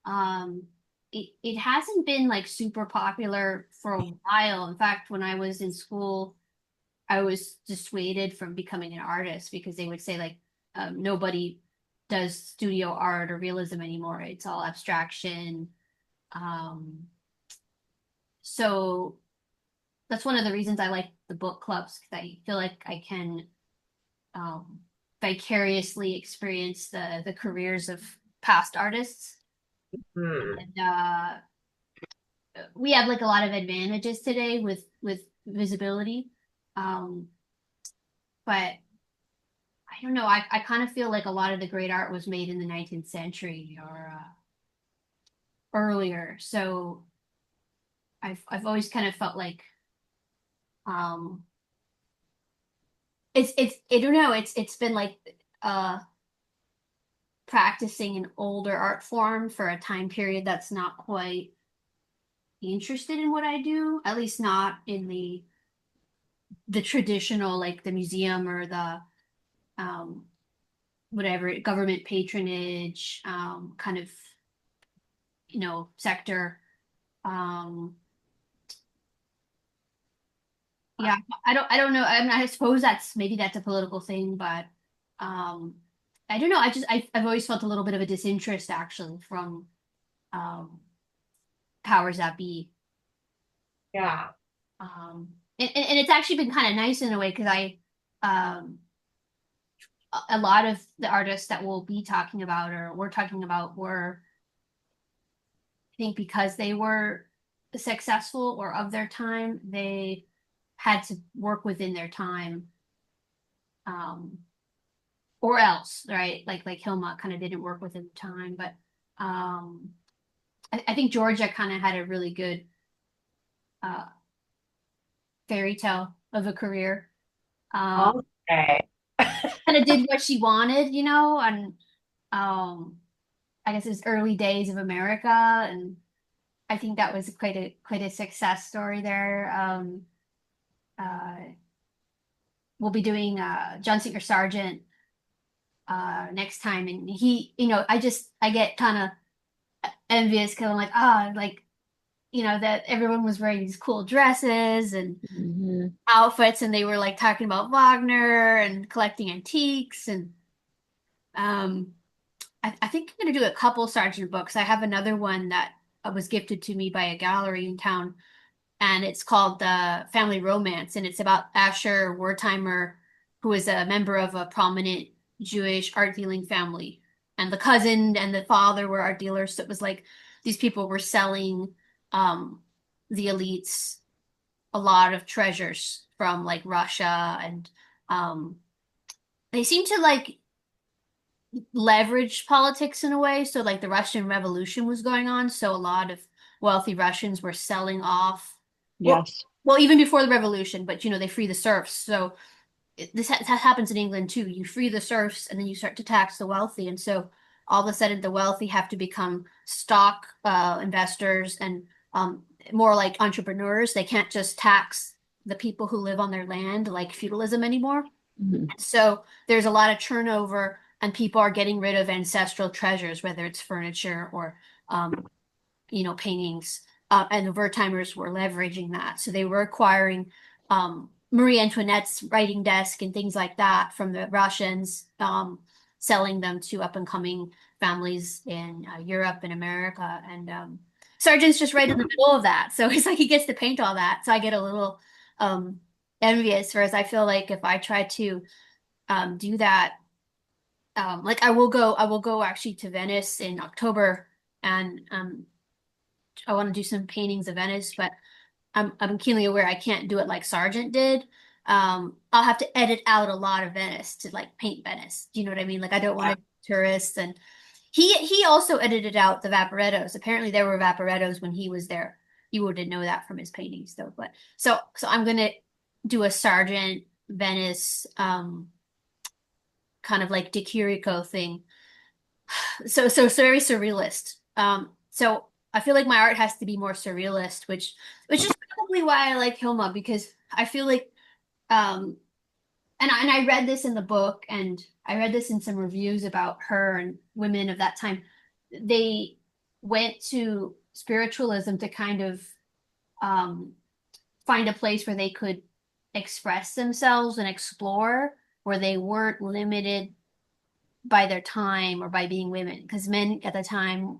um, it hasn't been like super popular for a while. In fact, when I was in school, I was dissuaded from becoming an artist because they would say like nobody does studio art or realism anymore. It's all abstraction. Um, so that's one of the reasons I like the book clubs, because I feel like I can um, vicariously experience the careers of past artists. Hmm. And we have like a lot of advantages today with visibility. Um, but I don't know. I kind of feel like a lot of the great art was made in the 19th century or earlier. So I've always kind of felt like um it's I don't know, it's been like uh practicing an older art form for a time period that's not quite interested in what I do, at least not in the traditional like the museum or the um whatever government patronage kind of sector. Um yeah, I don't know. I mean, I suppose that's a political thing, but um I don't know. I've always felt a little bit of a disinterest actually from um powers that be. Yeah. And it's actually been kind of nice in a way because um a lot of the artists that we'll be talking about or we're talking about were, I think, because they were successful or of their time, they had to work within their time. Um, or else, right? Like Hilma kind of didn't work within the time, but um, I think Georgia kind of had a really good uh, fairy tale of a career. Um, Okay. kind of did what she wanted, and um, I guess it was early days of America, and I think that was quite a success story there. Uh, we'll be doing John Singer Sargent next time, and he, I get kind of envious because I'm like, like that everyone was wearing these cool dresses and Hmm. outfits, and they were like talking about Wagner and collecting antiques, and um, I think I'm gonna do a couple Sargent books. I have another one that was gifted to me by a gallery in town, and it's called Family Romance, and it's about Asher Wertheimer, who is a member of a prominent Jewish art dealing family, and the cousin and the father were art dealers. So it was like these people were selling um, the elites a lot of treasures from like Russia, and um, they seem to like leverage politics in a way. So like the Russian Revolution was going on, so a lot of wealthy Russians were selling off. Well, Yes. well, even before the revolution, but they free the serfs. So this happens in England too. You free the serfs, and then you start to tax the wealthy, and so all of a sudden the wealthy have to become stock investors and more like entrepreneurs. They can't just tax the people who live on their land like feudalism anymore. Mhm. So there's a lot of turnover, and people are getting rid of ancestral treasures, whether it's furniture or paintings. And the Wertheimers were leveraging that. So they were acquiring Marie Antoinette's writing desk and things like that from the Russians, selling them to up and coming families in Europe and America. And Sargent's just right in the middle of that. So it's like he gets to paint all that. So I get a little um, envious, whereas I feel like if I try to do that, like I will go actually to Venice in October, and I want to do some paintings of Venice, but I'm keenly aware I can't do it like Sargent did. I'll have to edit out a lot of Venice to like paint Venice. Do you know what I mean? Like I don't want Yeah. to tourists, and he also edited out the Vaporettos. Apparently there were Vaporettos when he was there. You wouldn't know that from his paintings though. But so I'm gonna do a Sargent Venice kind of like De Chirico thing. So very surrealist. So I feel like my art has to be more surrealist, which is probably why I like Hilma, because I feel like um and I read this in the book, and I read this in some reviews about her and women of that time. They went to spiritualism to kind of um find a place where they could express themselves and explore, where they weren't limited by their time or by being women, because men at the time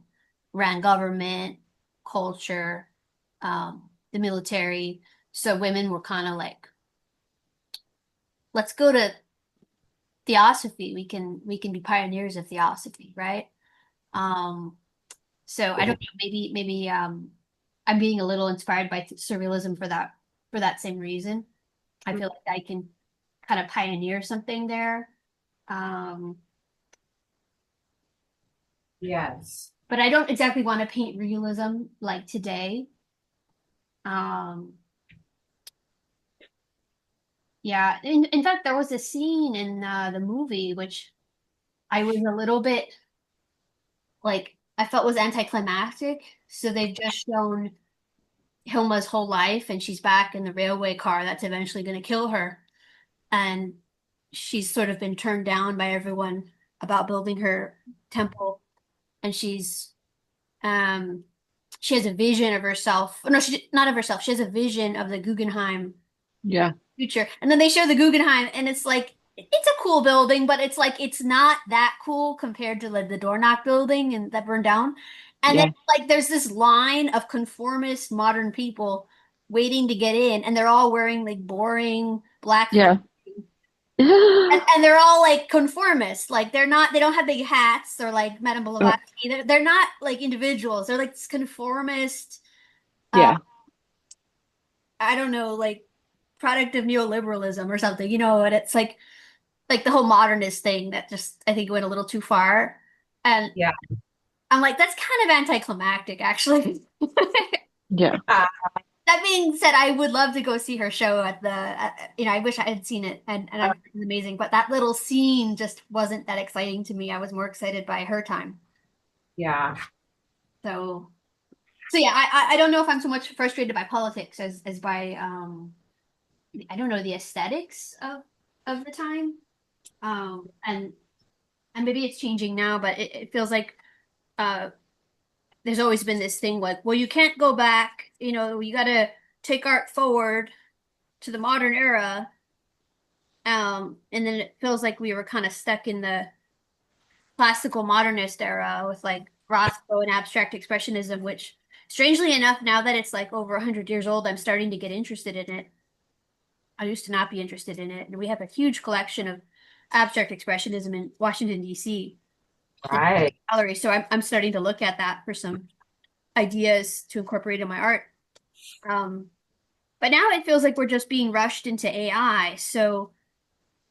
ran government, culture, the military. So women were kind of like, let's go to theosophy. We can be pioneers of theosophy, right? Um, so I don't know, maybe I'm being a little inspired by surrealism for that same reason. I feel like I can kind of pioneer something there. Um, Yes. but I don't exactly want to paint realism like today. Um, yeah, in fact, there was a scene in the movie which I was a little bit like I felt was anticlimactic. So they've just shown Hilma's whole life, and she's back in the railway car that's eventually going to kill her, and she's sort of been turned down by everyone about building her temple, and um she has a vision of herself. No, she not of herself. She has a vision of the Guggenheim Yeah. future. And then they show the Guggenheim, and it's like it's a cool building, but it's like it's not that cool compared to like the door knock building and that burned down. And then Yeah. like there's this line of conformist modern people waiting to get in, and they're all wearing like boring black clothing. Yeah. And they're all like conformists. Like they don't have big hats or like Madame Blavatsky. They're not like individuals. They're like this conformist, uh, Yeah. I don't know, like product of neoliberalism or something, and it's like the whole modernist thing that just I think went a little too far. And Yeah. I'm like, that's kind of anticlimactic, actually. Yeah. That being said, I would love to go see her show at I wish I had seen it and it was amazing, but that little scene just wasn't that exciting to me. I was more excited by her time. Yeah. So, so yeah, I don't know if I'm so much frustrated by politics as by, I don't know, the aesthetics of the time. And maybe it's changing now, but it feels like, uh, there's always been this thing like, well, you can't go back, you got to take art forward to the modern era. And then it feels like we were kind of stuck in the classical modernist era with like Rothko and abstract expressionism, which strangely enough, now that it's like over 100 years old, I'm starting to get interested in it. I used to not be interested in it. And we have a huge collection of abstract expressionism in Washington, D.C. in Right. gallery. So I'm starting to look at that for some ideas to incorporate in my art. Um, but now it feels like we're just being rushed into AI. So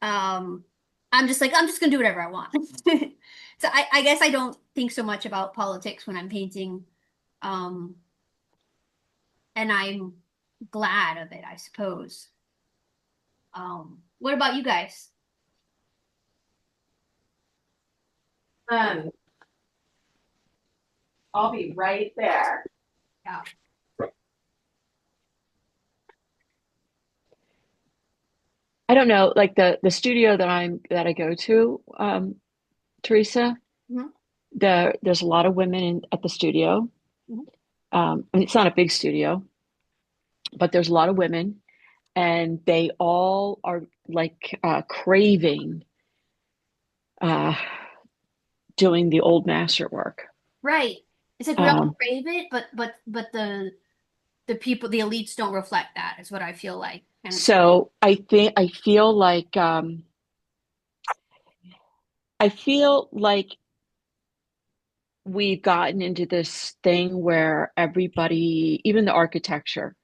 um, I'm just like, I'm just gonna do whatever I want. So I guess I don't think so much about politics when I'm painting. Um, and I'm glad of it, I suppose. What about you guys? Um, I'll be right there. Yeah. I don't know, like the studio that I go to, Teresa, Mhm. there's a lot of women at the studio. Mhm. And it's not a big studio, but there's a lot of women, and they all are like craving uh, doing the old master work. Right. It's like we all Um, crave it, but the people, the elites don't reflect that, is what I feel like. And so I feel like we've gotten into this thing where everybody, even the architecture,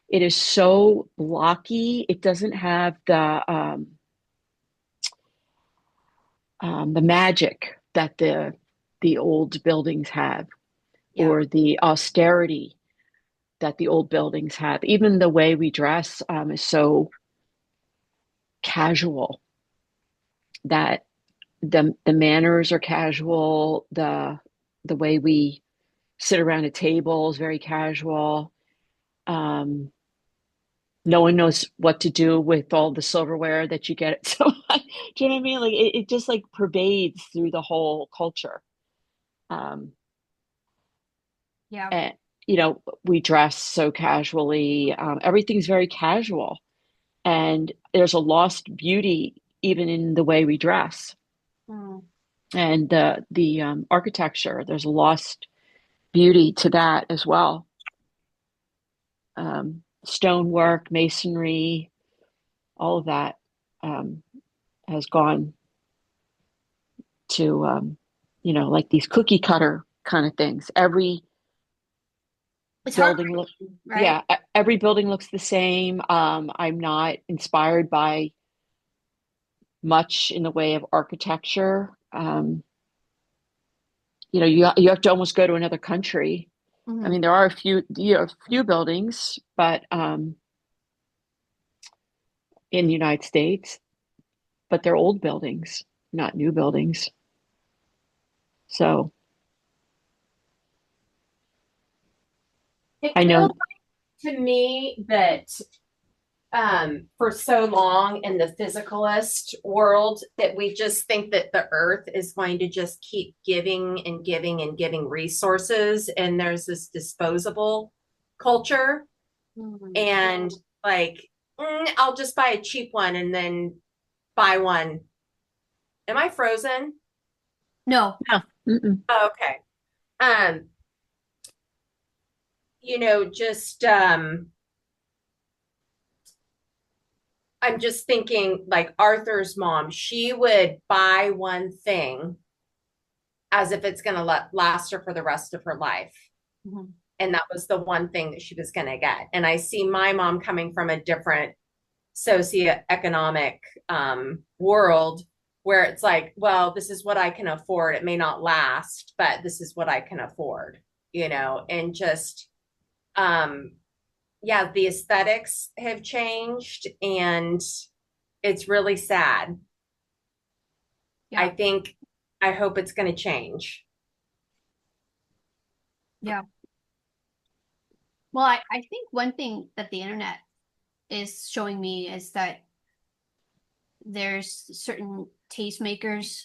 it is so blocky. It doesn't have the magic that the old buildings have, yeah. or the austerity that the old buildings have. Even the way we dress is so casual that the manners are casual. The way we sit around a table is very casual. Um, no one knows what to do with all the silverware that you get. So, do you know what I mean? Like it just like pervades through the whole culture. Um, Yeah. and we dress so casually. Everything's very casual, and there's a lost beauty even in the way we dress, Mm. and the architecture. There's a lost beauty to that as well. stonework, masonry, all of that um, has gone to, like these cookie cutter kind of things. Every It's building look, heartbreaking, right? yeah, every building looks the same. I'm not inspired by much in the way of architecture. You have to almost go to another country. I Hmm. mean, there are a few buildings, but in the United States, but they're old buildings, not new buildings. So It I feels know, to me that for so long in the physicalist world that we just think that the earth is going to just keep giving and giving and giving resources, and there's this disposable culture, Hmm. and like I'll just buy a cheap one and then buy one. Am I frozen? No. yeah, mm-mm, Oh, okay. um just I'm just thinking like Arthur's mom, she would buy one thing as if it's going to last her for the rest of her life. Mhm. And that was the one thing that she was going to get. And I see my mom coming from a different socioeconomic world where it's like, well, this is what I can afford. It may not last, but this is what I can afford, and just, um, yeah, the aesthetics have changed and it's really sad. I Yeah. think, I hope it's going to change. Yeah. Well, I think one thing that the internet is showing me is that there's certain tastemakers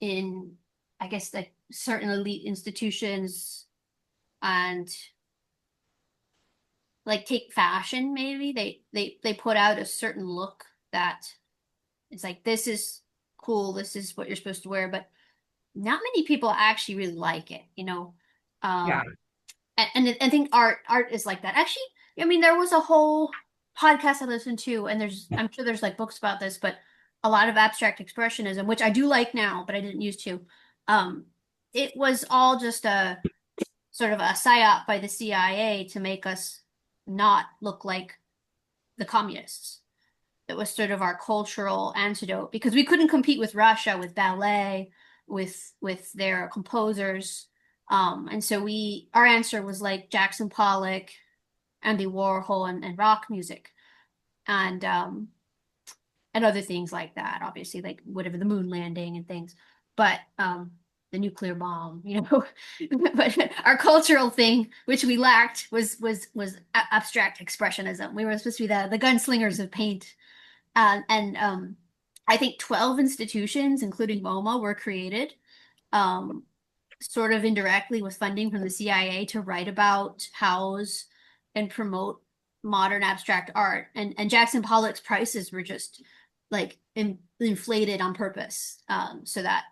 in, I guess, like certain elite institutions and like take fashion maybe they put out a certain look that it's like this is cool, this is what you're supposed to wear, but not many people actually really like it, Yeah. and I think art is like that actually. I mean, there was a whole podcast I listened to, and I'm sure there's like books about this, but a lot of abstract expressionism, which I do like now but I didn't used to. um it was all just a sort of a psyop by the CIA to make us not look like the communists. It was sort of our cultural antidote because we couldn't compete with Russia with ballet, with their composers. And so our answer was like Jackson Pollock, Andy Warhol, and rock music, and um, and other things like that. Obviously, like whatever the moon landing and things, but the nuclear bomb, But our cultural thing, which we lacked, was abstract expressionism. We were supposed to be the gunslingers of paint. And I think 12 institutions, including MoMA, were created, um, sort of indirectly with funding from the CIA to write about, house, and promote modern abstract art. And Jackson Pollock's prices were just like inflated on purpose, so that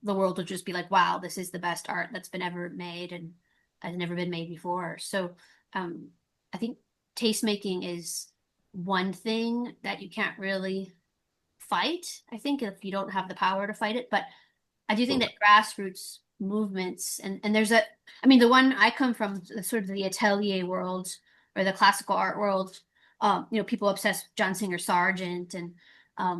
the world would just be like, wow, this is the best art that's been ever made and has never been made before. So um, I think tastemaking is one thing that you can't really fight, I think, if you don't have the power to fight it. But I do think that grassroots movements and there's I mean, the one I come from, sort of the atelier world or the classical art world, people obsessed with John Singer Sargent and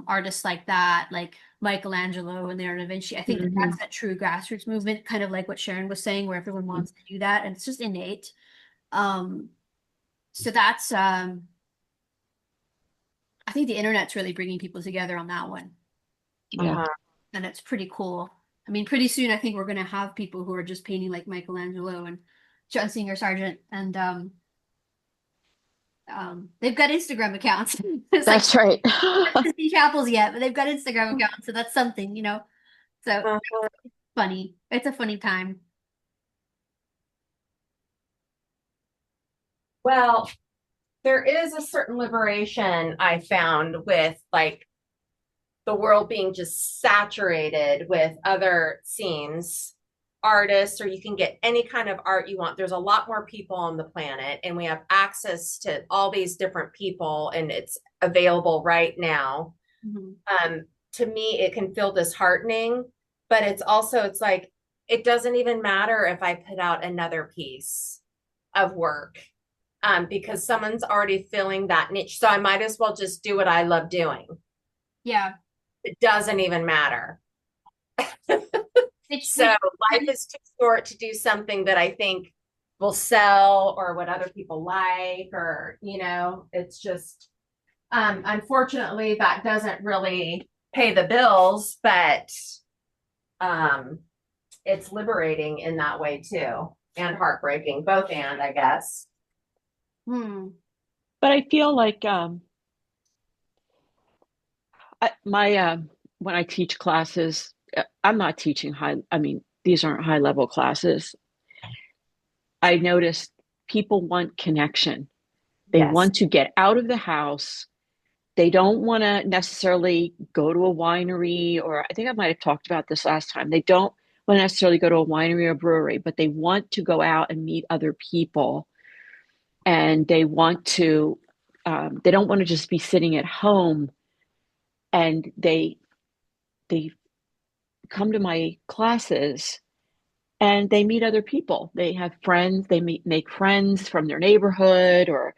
artists like that, like Michelangelo and Leonardo da Vinci. I think that hmm that's that true grassroots movement, kind of like what Sharon was saying, where everyone wants to do that and it's just innate. Um, so that's I think the internet's really bringing people together on that one, yeah, Uh-huh. and it's pretty cool. I mean, pretty soon I think we're gonna have people who are just painting like Michelangelo and John Singer Sargent, and they've got Instagram accounts. It's like that's right. haven't seen chapels yet, but they've got Instagram accounts, so that's something. So Uh-huh. funny. It's a funny time. Well, there is a certain liberation I found with like the world being just saturated with other scenes. artists or you can get any kind of art you want. There's a lot more people on the planet, and we have access to all these different people, and it's available right now. Mhm. To me, it can feel disheartening, but it's like, it doesn't even matter if I put out another piece of work, because someone's already filling that niche. So I might as well just do what I love doing. Yeah. It doesn't even matter. Which So which life is too short to do something that I think will sell or what other people like, or, it's just, unfortunately, that doesn't really pay the bills, but um, it's liberating in that way too, and heartbreaking, both and, I guess. hmm. But I feel like my when I teach classes, I'm not teaching high. I mean, these aren't high level classes. I noticed people want connection. They Yes. want to get out of the house. They don't want to necessarily go to a winery, or I think I might have talked about this last time. They don't want to necessarily go to a winery or brewery, but they want to go out and meet other people. And they want to, they don't want to just be sitting at home. And they come to my classes and they meet other people. They have friends, make friends from their neighborhood, or,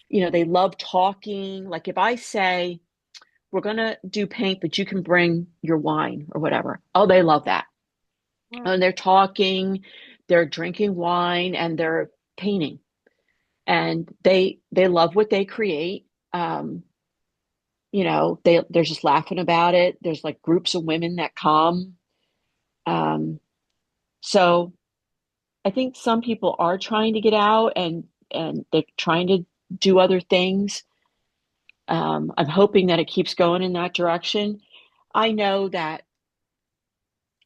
they love talking. Like if I say, we're going to do paint, but you can bring your wine or whatever. Oh, they love that. And they're talking, they're drinking wine and they're painting. And they love what they create. They're just laughing about it. There's like groups of women that come. Um, so I think some people are trying to get out and they're trying to do other things. I'm hoping that it keeps going in that direction. I know that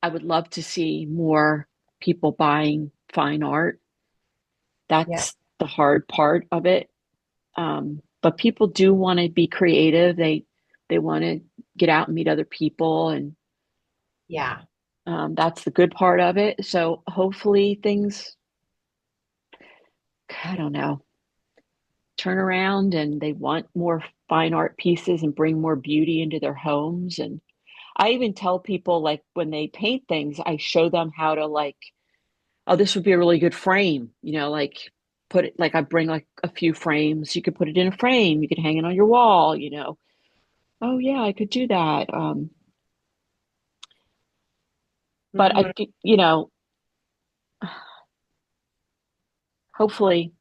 I would love to see more people buying fine art. Yeah. That's the hard part of it. But people do want to be creative. They want to get out and meet other people, and Yeah. that's the good part of it. So hopefully things, I don't know, turn around and they want more fine art pieces and bring more beauty into their homes. And I even tell people, like, when they paint things, I show them how to, like, oh, this would be a really good frame, like put it, like I bring like a few frames. You could put it in a frame, you could hang it on your wall. Oh yeah, I could do that. But I Mhm. think, hopefully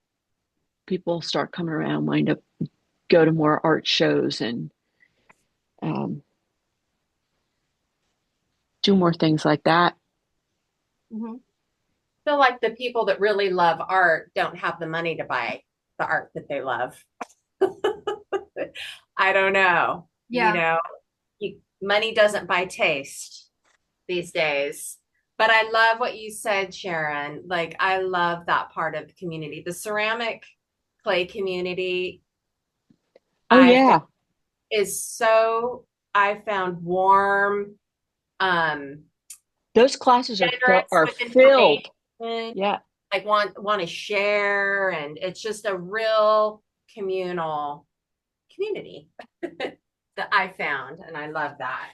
people start coming around, wind up go to more art shows and um, do more things like that. Hmm. Feel like the people that really love art don't have the money to buy the art that they love. I don't know. Yeah. Money doesn't buy taste these days. But I love what you said, Sharon. Like, I love that part of the community. The ceramic clay community, Oh I found yeah, is so, I found warm, um, those classes generous are with filled. information, Yeah, like want to share, and it's just a real communal community that I found, and I love that.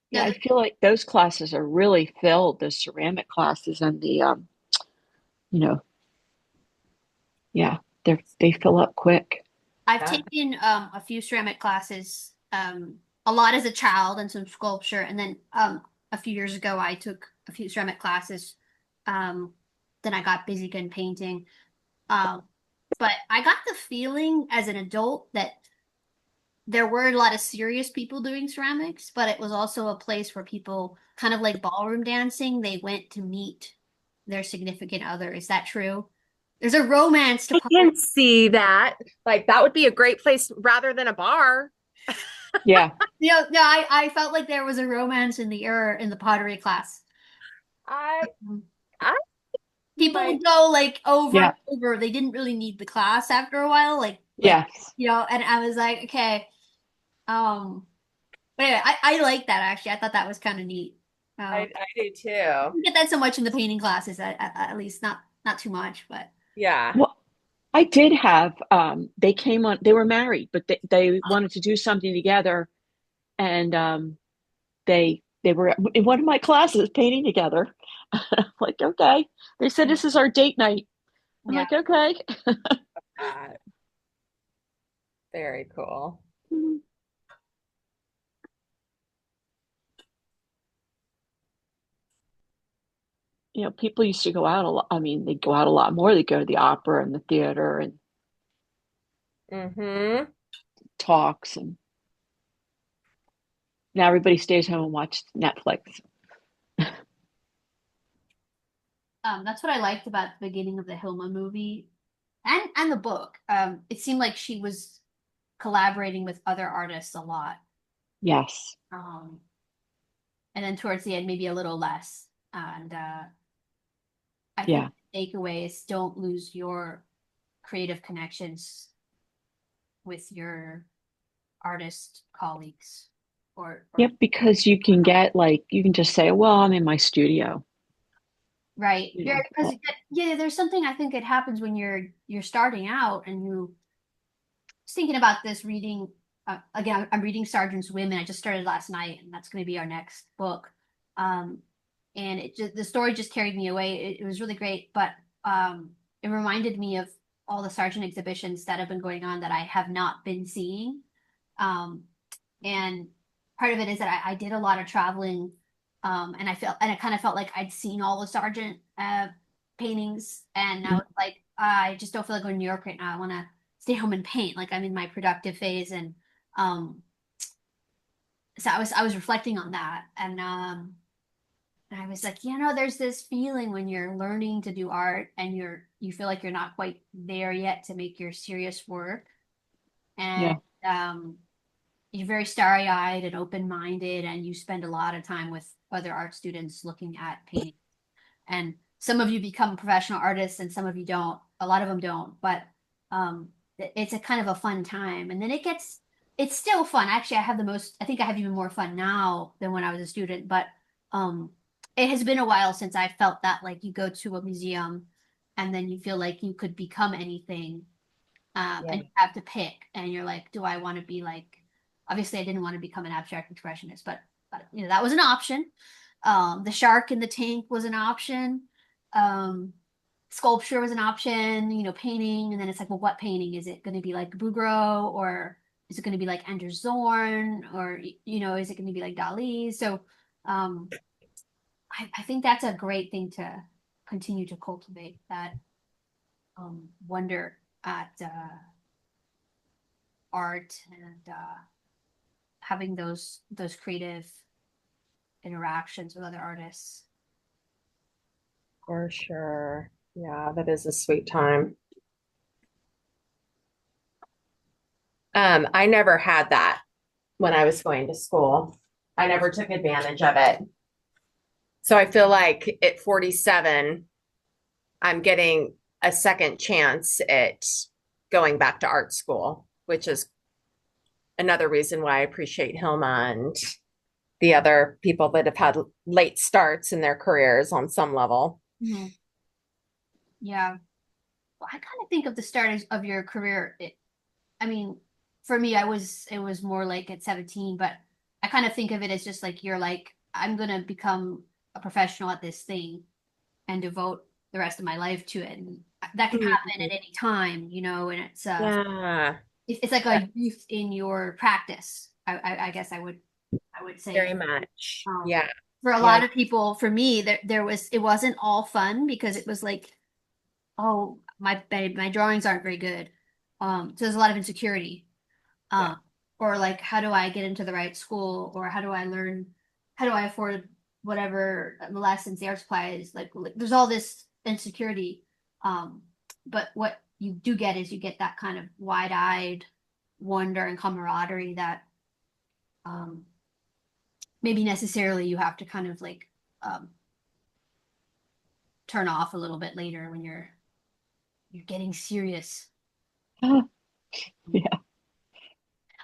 yeah. No, I th feel like those classes are really filled. Those ceramic classes and the you know, yeah, they fill up quick. I've Yeah. taken a few ceramic classes, a lot as a child and some sculpture, and then a few years ago I took a few ceramic classes. Um, then I got busy again painting. Um, but I got the feeling as an adult that there were a lot of serious people doing ceramics, but it was also a place where people kind of like ballroom dancing, they went to meet their significant other. Is that true? There's a romance to I part. can see that. Like, that would be a great place rather than a bar. Yeah, No, I felt like there was a romance in the air in the pottery class. I Um, I People might. would go like over and yeah, over. They didn't really need the class after a while, yes. and I was like, okay. But anyway, I like that actually. I thought that was kind of neat. I do I too. didn't get that so much in the painting classes, at least not too much, but Yeah. Well, I did have they came on they were married, but they wanted to do something together and they were in one of my classes painting together. I'm like, okay. They said this is our date night. I'm yeah. like, okay. Uh, very cool. People used to go out a lot. I mean, they go out a lot more. They go to the opera and the theater and Mm-hmm. talks, and now everybody stays home and watches Netflix. That's what I liked about the beginning of the Hilma movie and the book. It seemed like she was collaborating with other artists a lot. Yes. Um, and then towards the end, maybe a little less. And I think Yeah. the takeaway is don't lose your creative connections with your artist colleagues or Yep, because you can get like you can just say, well, I'm in my studio, right. you Yeah, know. because yeah, there's something I think it happens when you're starting out and you was thinking about this reading again. I'm reading Sargent's Women. I just started last night, and that's going to be our next book. Um, and the story just carried me away. It was really great, but it reminded me of all the Sargent exhibitions that have been going on that I have not been seeing. Um, and part of it is that I did a lot of traveling, and I kind of felt like I'd seen all the Sargent paintings, and now it's like I just don't feel like going to New York right now. I want to stay home and paint. Like I'm in my productive phase, and um, so I was reflecting on that, and I was like, there's this feeling when you're learning to do art, and you feel like you're not quite there yet to make your serious work, and Yeah. um, you're very starry-eyed and open-minded, and you spend a lot of time with other art students looking at painting. And some of you become professional artists and some of you don't. A lot of them don't, but um, it's a kind of a fun time. And then it's still fun. Actually, I think I have even more fun now than when I was a student, but um, it has been a while since I felt that like you go to a museum and then you feel like you could become anything. Yeah. And you have to pick, and you're like, do I want to be like, obviously, I didn't want to become an abstract expressionist, but that was an option. The shark in the tank was an option. Um, Sculpture was an option, painting. And then it's like, well, what painting? Is it going to be like Bouguereau, or is it going to be like Anders Zorn, or, is it going to be like Dali? So um, I think that's a great thing to continue to cultivate that wonder at art and having those creative interactions with other artists. For sure. Yeah, that is a sweet time. I never had that when I was going to school. I never took advantage of it. So I feel like at 47, I'm getting a second chance at going back to art school, which is another reason why I appreciate HIlma and the other people that have had late starts in their careers on some level. Mhm. Yeah. Well, I kind of think of the start of your career. I mean, for me, it was more like at 17, but I kind of think of it as just like you're like, I'm gonna become a professional at this thing and devote the rest of my life to it. And that can happen Mhm. at any time, and Yeah, it's like a youth in your practice. I guess I would say. very much. Um, Yeah, for a yeah, lot of people, for me, it wasn't all fun because it was like, oh, my drawings aren't very good. So there's a lot of insecurity. yeah. Um, or like, how do I get into the right school, or how do I afford whatever the lessons, the art supplies, like there's all this insecurity. Um, but what you do get is you get that kind of wide-eyed wonder and camaraderie that um maybe necessarily you have to kind of like um turn off a little bit later when you're getting serious. Ah, yeah.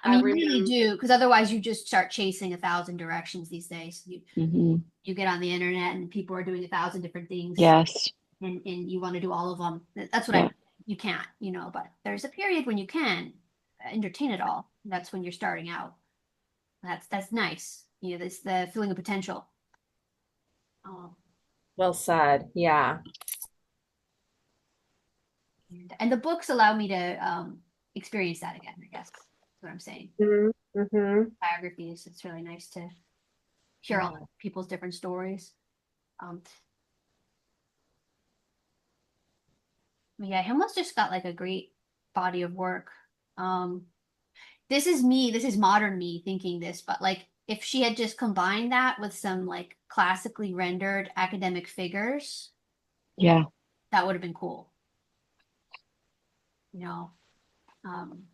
I I mean, you really remember. do, because otherwise you just start chasing 1,000 directions these days. Hmm. You get on the internet and people are doing 1,000 different things, Yes. and you want to do all of them. That's what Yeah. you can't, but there's a period when you can entertain it all. That's when you're starting out. That's nice. This the feeling of potential. Um, Well said. Yeah. and the books allow me to experience that again, I guess. That's what I'm saying. Mm-hmm. Biographies, it's really nice to hear all Yeah. people's different stories. Um, yeah, Himla's just got like a great body of work. Um, this is me, this is modern me thinking this, but like if she had just combined that with some like classically rendered academic figures, Yeah. that would have been cool. You know, um,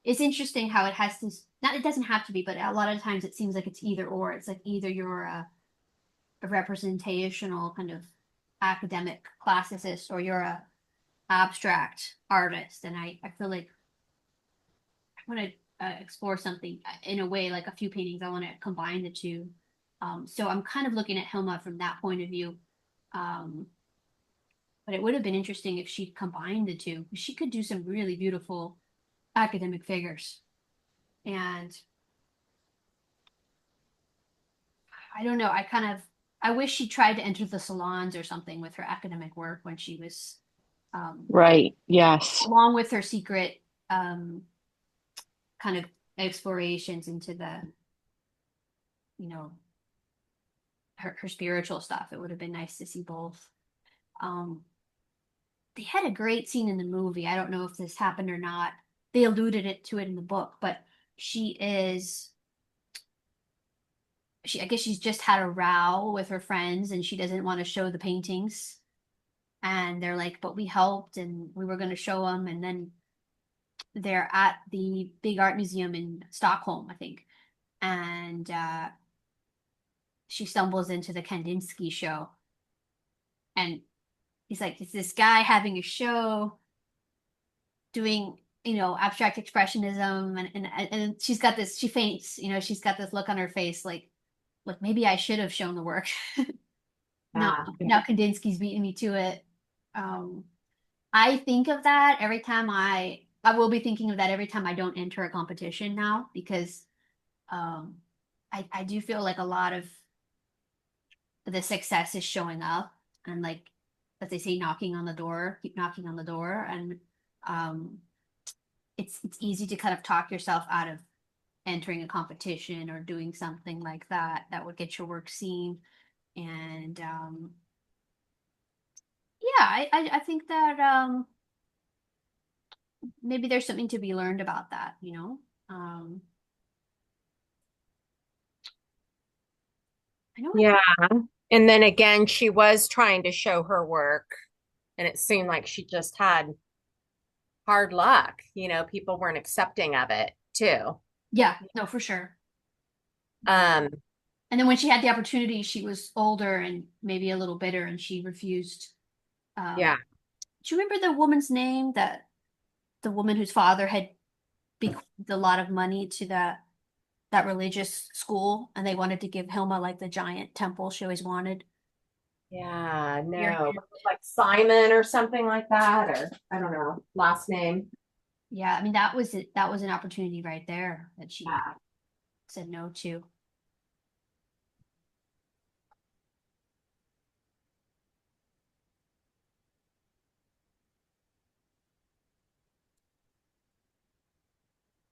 it's interesting how it has this, not, it doesn't have to be, but a lot of times it seems like it's either or. It's like either you're a representational kind of academic classicist or you're a abstract artist. And I feel like I want to explore something in a way, like a few paintings. I want to combine the two. So I'm kind of looking at Hilma from that point of view. Um, but it would have been interesting if she combined the two. She could do some really beautiful academic figures. And I don't know, I wish she tried to enter the salons or something with her academic work when she was, um, Right. Yes. along with her secret um, kind of explorations into the, you know, her spiritual stuff. It would have been nice to see both. Um, they had a great scene in the movie. I don't know if this happened or not. They alluded to it in the book, but she is I guess she's just had a row with her friends and she doesn't want to show the paintings. And they're like, but we helped and we were going to show them. And then they're at the big art museum in Stockholm, I think. And she stumbles into the Kandinsky show. And he's like, it's this guy having a show doing, abstract expressionism. And she's got this, she faints, she's got this look on her face like maybe I should have shown the work. Now, Yeah. now Kandinsky's beating me to it. Um, I think of that every time I will be thinking of that every time I don't enter a competition now because um I do feel like a lot of the success is showing up and like as they say knocking on the door, keep knocking on the door and um it's easy to kind of talk yourself out of entering a competition or doing something like that would get your work seen and yeah, I think that maybe there's something to be learned about that. Um, I know. Yeah. And then again, she was trying to show her work, and it seemed like she just had hard luck. People weren't accepting of it too. Yeah, no, for sure. Um, And then when she had the opportunity, she was older and maybe a little bitter, and she refused. yeah. Do you remember the woman's name? That the woman whose father had bequeathed a lot of money to that religious school, and they wanted to give Hilma like the giant temple she always wanted. Yeah, Yeah. no. Like Simon or something like that, or I don't know, last name. Yeah, I mean that was it. That was an opportunity right there that she Yeah. said no to.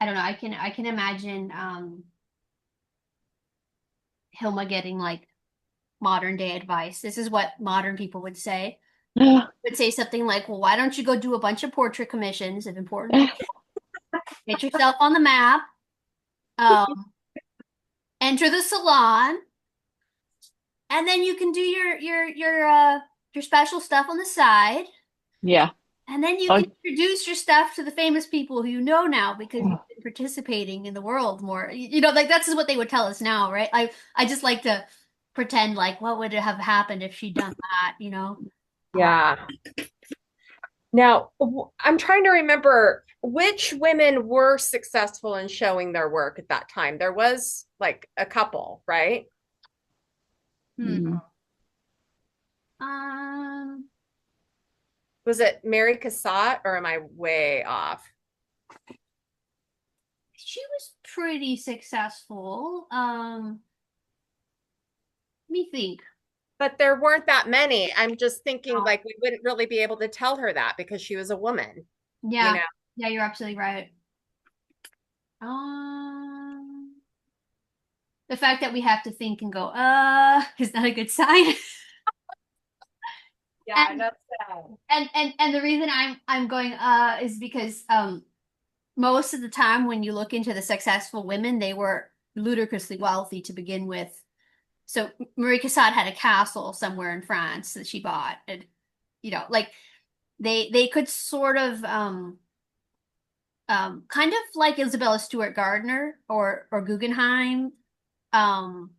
I don't know. I can imagine Hilma getting like modern day advice. This is what modern people would say. Would say something like, "Well, why don't you go do a bunch of portrait commissions of important people, get yourself on the map, um, enter the salon, and then you can do your special stuff on the side, Yeah. and then you Oh, can introduce your stuff to the famous people who you know now because you've been participating in the world more. Like that's what they would tell us now, right? I just like to pretend like what would have happened if she'd done that. Yeah. Now, I'm trying to remember. which women were successful in showing their work at that time? There was like a couple, right? Hmm. Mm. Um, Was it Mary Cassatt or am I way off? she was pretty successful. Let me think. But there weren't that many. I'm just thinking Oh, like we wouldn't really be able to tell her that because she was a woman, you yeah, know? yeah, you're absolutely right. Um, the fact that we have to think and go, is that a good sign? Yeah, And that's sad. and the reason I'm going is because most of the time when you look into the successful women, they were ludicrously wealthy to begin with. So Marie Cassatt had a castle somewhere in France that she bought, and like they could sort of kind of like Isabella Stewart Gardner or Guggenheim. Um,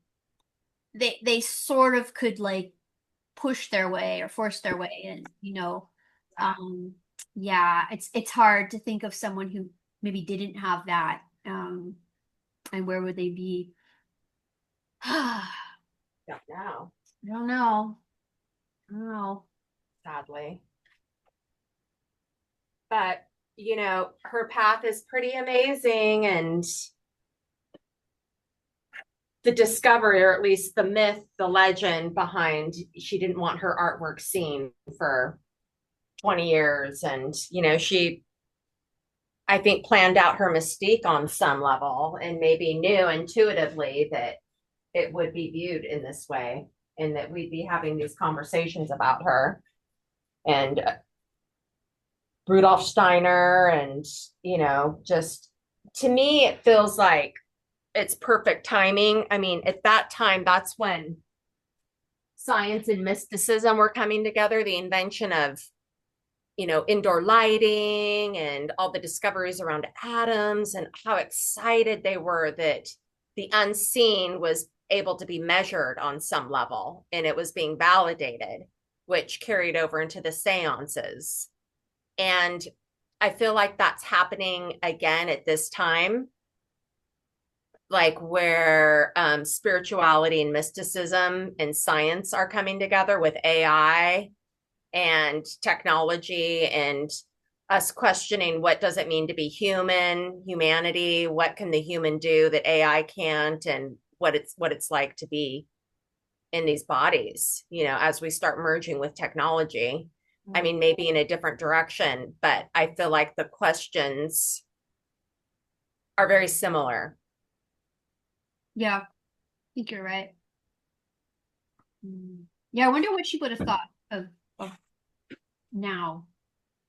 they sort of could like push their way or force their way in, um yeah, it's hard to think of someone who maybe didn't have that, and where would they be? I Don't know, don't know. I don't know. sadly. But, her path is pretty amazing. And the discovery, or at least the myth, the legend behind she didn't want her artwork seen for 20 years. And, she, I think, planned out her mystique on some level and maybe knew intuitively that it would be viewed in this way and that we'd be having these conversations about her. And Rudolf Steiner, and, just to me, it feels like it's perfect timing. I mean, at that time, that's when science and mysticism were coming together, the invention of, indoor lighting and all the discoveries around atoms, and how excited they were that the unseen was able to be measured on some level and it was being validated, which carried over into the seances. And I feel like that's happening again at this time, like where spirituality and mysticism and science are coming together with AI and technology, and us questioning what does it mean to be human, humanity, what can the human do that AI can't, and what it's like to be in these bodies, as we start merging with technology. I mean, maybe in a different direction, but I feel like the questions are very similar. Yeah, I think you're right. Yeah, I wonder what she would have thought of now,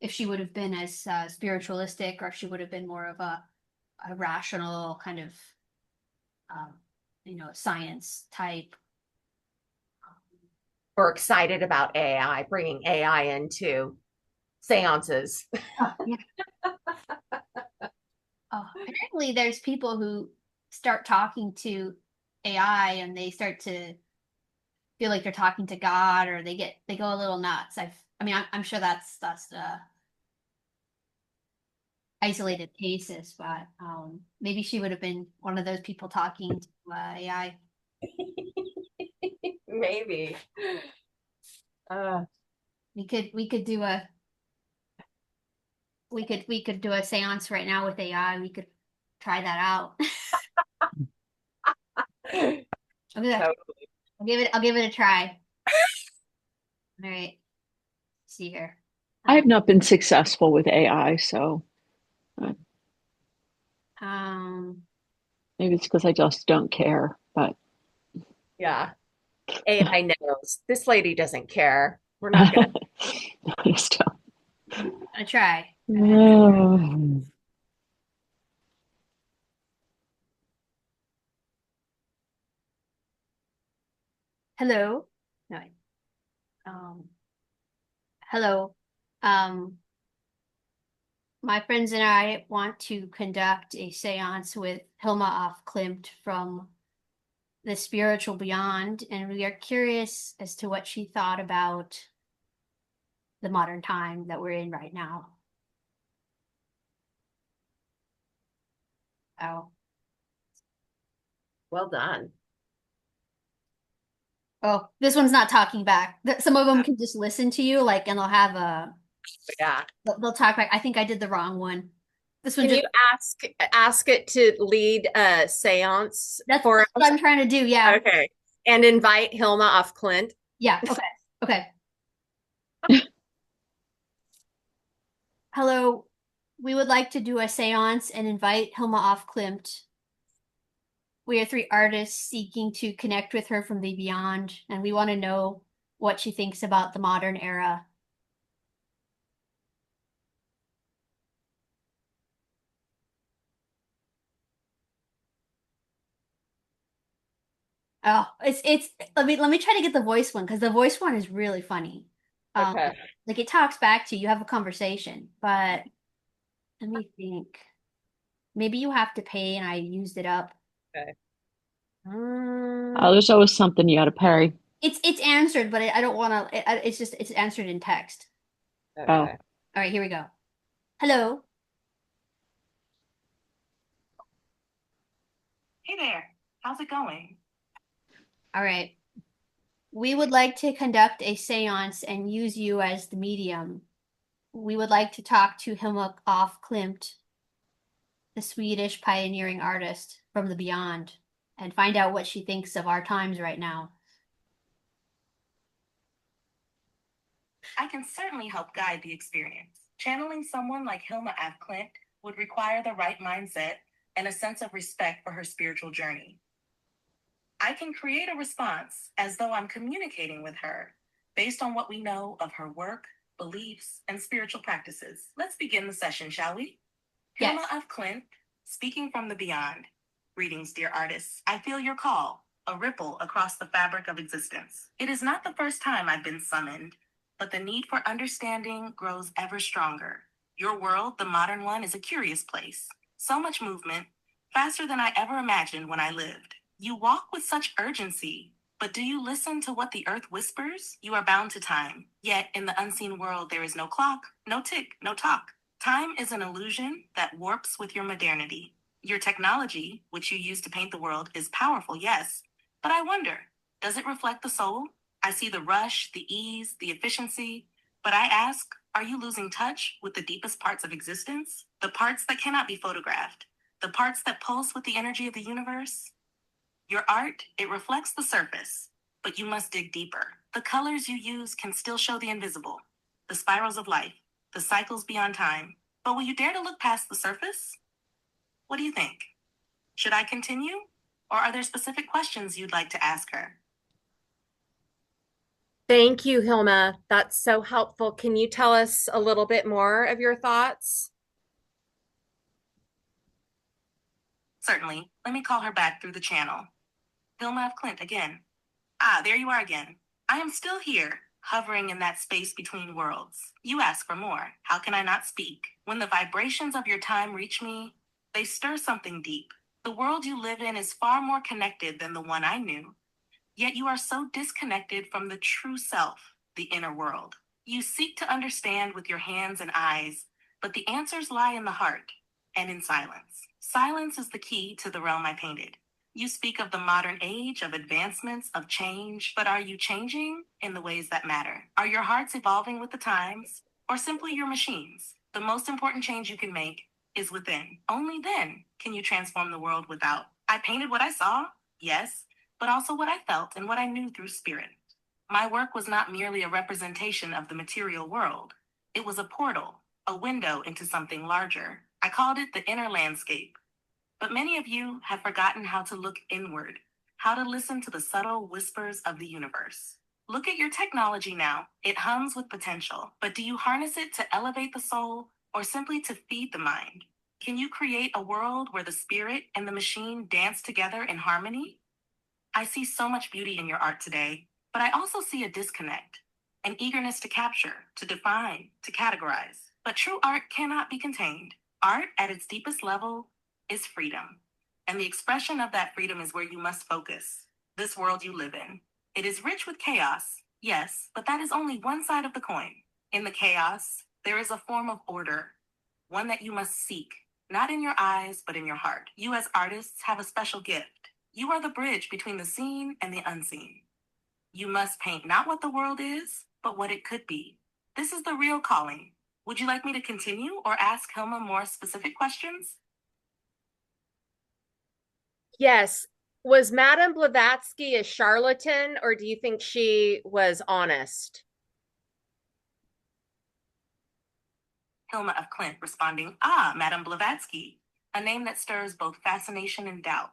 if she would have been as spiritualistic, or if she would have been more of a rational kind of um, science type. We're excited about AI, bringing AI into seances. Oh, yeah. Oh, apparently there's people who start talking to AI and they start to feel like they're talking to God, or they go a little nuts. I mean, I'm sure that's isolated cases, but maybe she would have been one of those people talking to AI. Maybe. Uh, We could do a we could do a seance right now with AI. We could try that out. I'll, do that. so I'll give it a try. All right. See here. I have Um, not been successful with AI, so uh, um, maybe it's because I just don't care. But yeah, AI knows this lady doesn't care. We're not gonna. I just I'll try. don't. Hello. No. Um, hello. Um, my friends and I want to conduct a seance with Hilma of Klimt from the spiritual beyond, and we are curious as to what she thought about the modern time that we're in right now. Oh. Well done. Oh, this one's not talking back. Some of them can just listen to you, like, and they'll have a, Yeah. they'll talk back. I think I did the wrong one. This one Can just, you ask it to lead a seance for that's what us? I'm trying to do. Yeah. Okay. And invite HIlma off Klint. Yeah. Okay. Okay. Hello. We would like to do a seance and invite Hilma off Klimt. We are three artists seeking to connect with her from the beyond, and we want to know what she thinks about the modern era. Oh, it's let me try to get the voice one because the voice one is really funny. Um, Okay. like it talks back to you, you have a conversation, but let me think. Maybe you have to pay and I used it up. Okay. There's always something you got to pay. It's answered, but I don't want to. It's just it's answered in text. Oh, Okay. All right, here we go. Hello. Hey there, how's it going? All right. We would like to conduct a seance and use you as the medium. We would like to talk to Hilma af Klint, the Swedish pioneering artist from the beyond, and find out what she thinks of our times right now. I can certainly help guide the experience. Channeling someone like Hilma af Klint would require the right mindset and a sense of respect for her spiritual journey. I can create a response as though I'm communicating with her based on what we know of her work, beliefs, and spiritual practices. Let's begin the session, shall we? Yes. Hilma af Klint, speaking from the beyond. Greetings, dear artists. I feel your call, a ripple across the fabric of existence. It is not the first time I've been summoned, but the need for understanding grows ever stronger. Your world, the modern one, is a curious place. So much movement, faster than I ever imagined when I lived. You walk with such urgency, but do you listen to what the earth whispers? You are bound to time. Yet, in the unseen world, there is no clock, no tick, no talk. Time is an illusion that warps with your modernity. Your technology, which you use to paint the world, is powerful, yes. But I wonder, does it reflect the soul? I see the rush, the ease, the efficiency. But I ask, are you losing touch with the deepest parts of existence? The parts that cannot be photographed? The parts that pulse with the energy of the universe? Your art, it reflects the surface, but you must dig deeper. The colors you use can still show the invisible, the spirals of life, the cycles beyond time. But will you dare to look past the surface? What do you think? Should I continue? Or are there specific questions you'd like to ask her? Thank you, Hilma. That's so helpful. Can you tell us a little bit more of your thoughts? Certainly. Let me call her back through the channel. Hilma of Klint again. Ah, there you are again. I am still here, hovering in that space between worlds. You ask for more. How can I not speak? When the vibrations of your time reach me, they stir something deep. The world you live in is far more connected than the one I knew. Yet you are so disconnected from the true self, the inner world. You seek to understand with your hands and eyes, but the answers lie in the heart and in silence. Silence is the key to the realm I painted. You speak of the modern age, of advancements, of change, but are you changing in the ways that matter? Are your hearts evolving with the times, or simply your machines? The most important change you can make is within. Only then can you transform the world without. I painted what I saw, yes, but also what I felt and what I knew through spirit. My work was not merely a representation of the material world. It was a portal, a window into something larger. I called it the inner landscape. But many of you have forgotten how to look inward, how to listen to the subtle whispers of the universe. Look at your technology now. It hums with potential. But do you harness it to elevate the soul or simply to feed the mind? Can you create a world where the spirit and the machine dance together in harmony? I see so much beauty in your art today, but I also see a disconnect, an eagerness to capture, to define, to categorize. But true art cannot be contained. Art, at its deepest level, is freedom. And the expression of that freedom is where you must focus. This world you live in. It is rich with chaos, yes, but that is only one side of the coin. In the chaos, there is a form of order, one that you must seek, not in your eyes, but in your heart. You as artists have a special gift. You are the bridge between the seen and the unseen. You must paint not what the world is, but what it could be. This is the real calling. Would you like me to continue or ask HIlma more specific questions? Yes. Was Madame Blavatsky a charlatan, or do you think she was honest? HIlma of Klint responding, Madame Blavatsky, a name that stirs both fascination and doubt.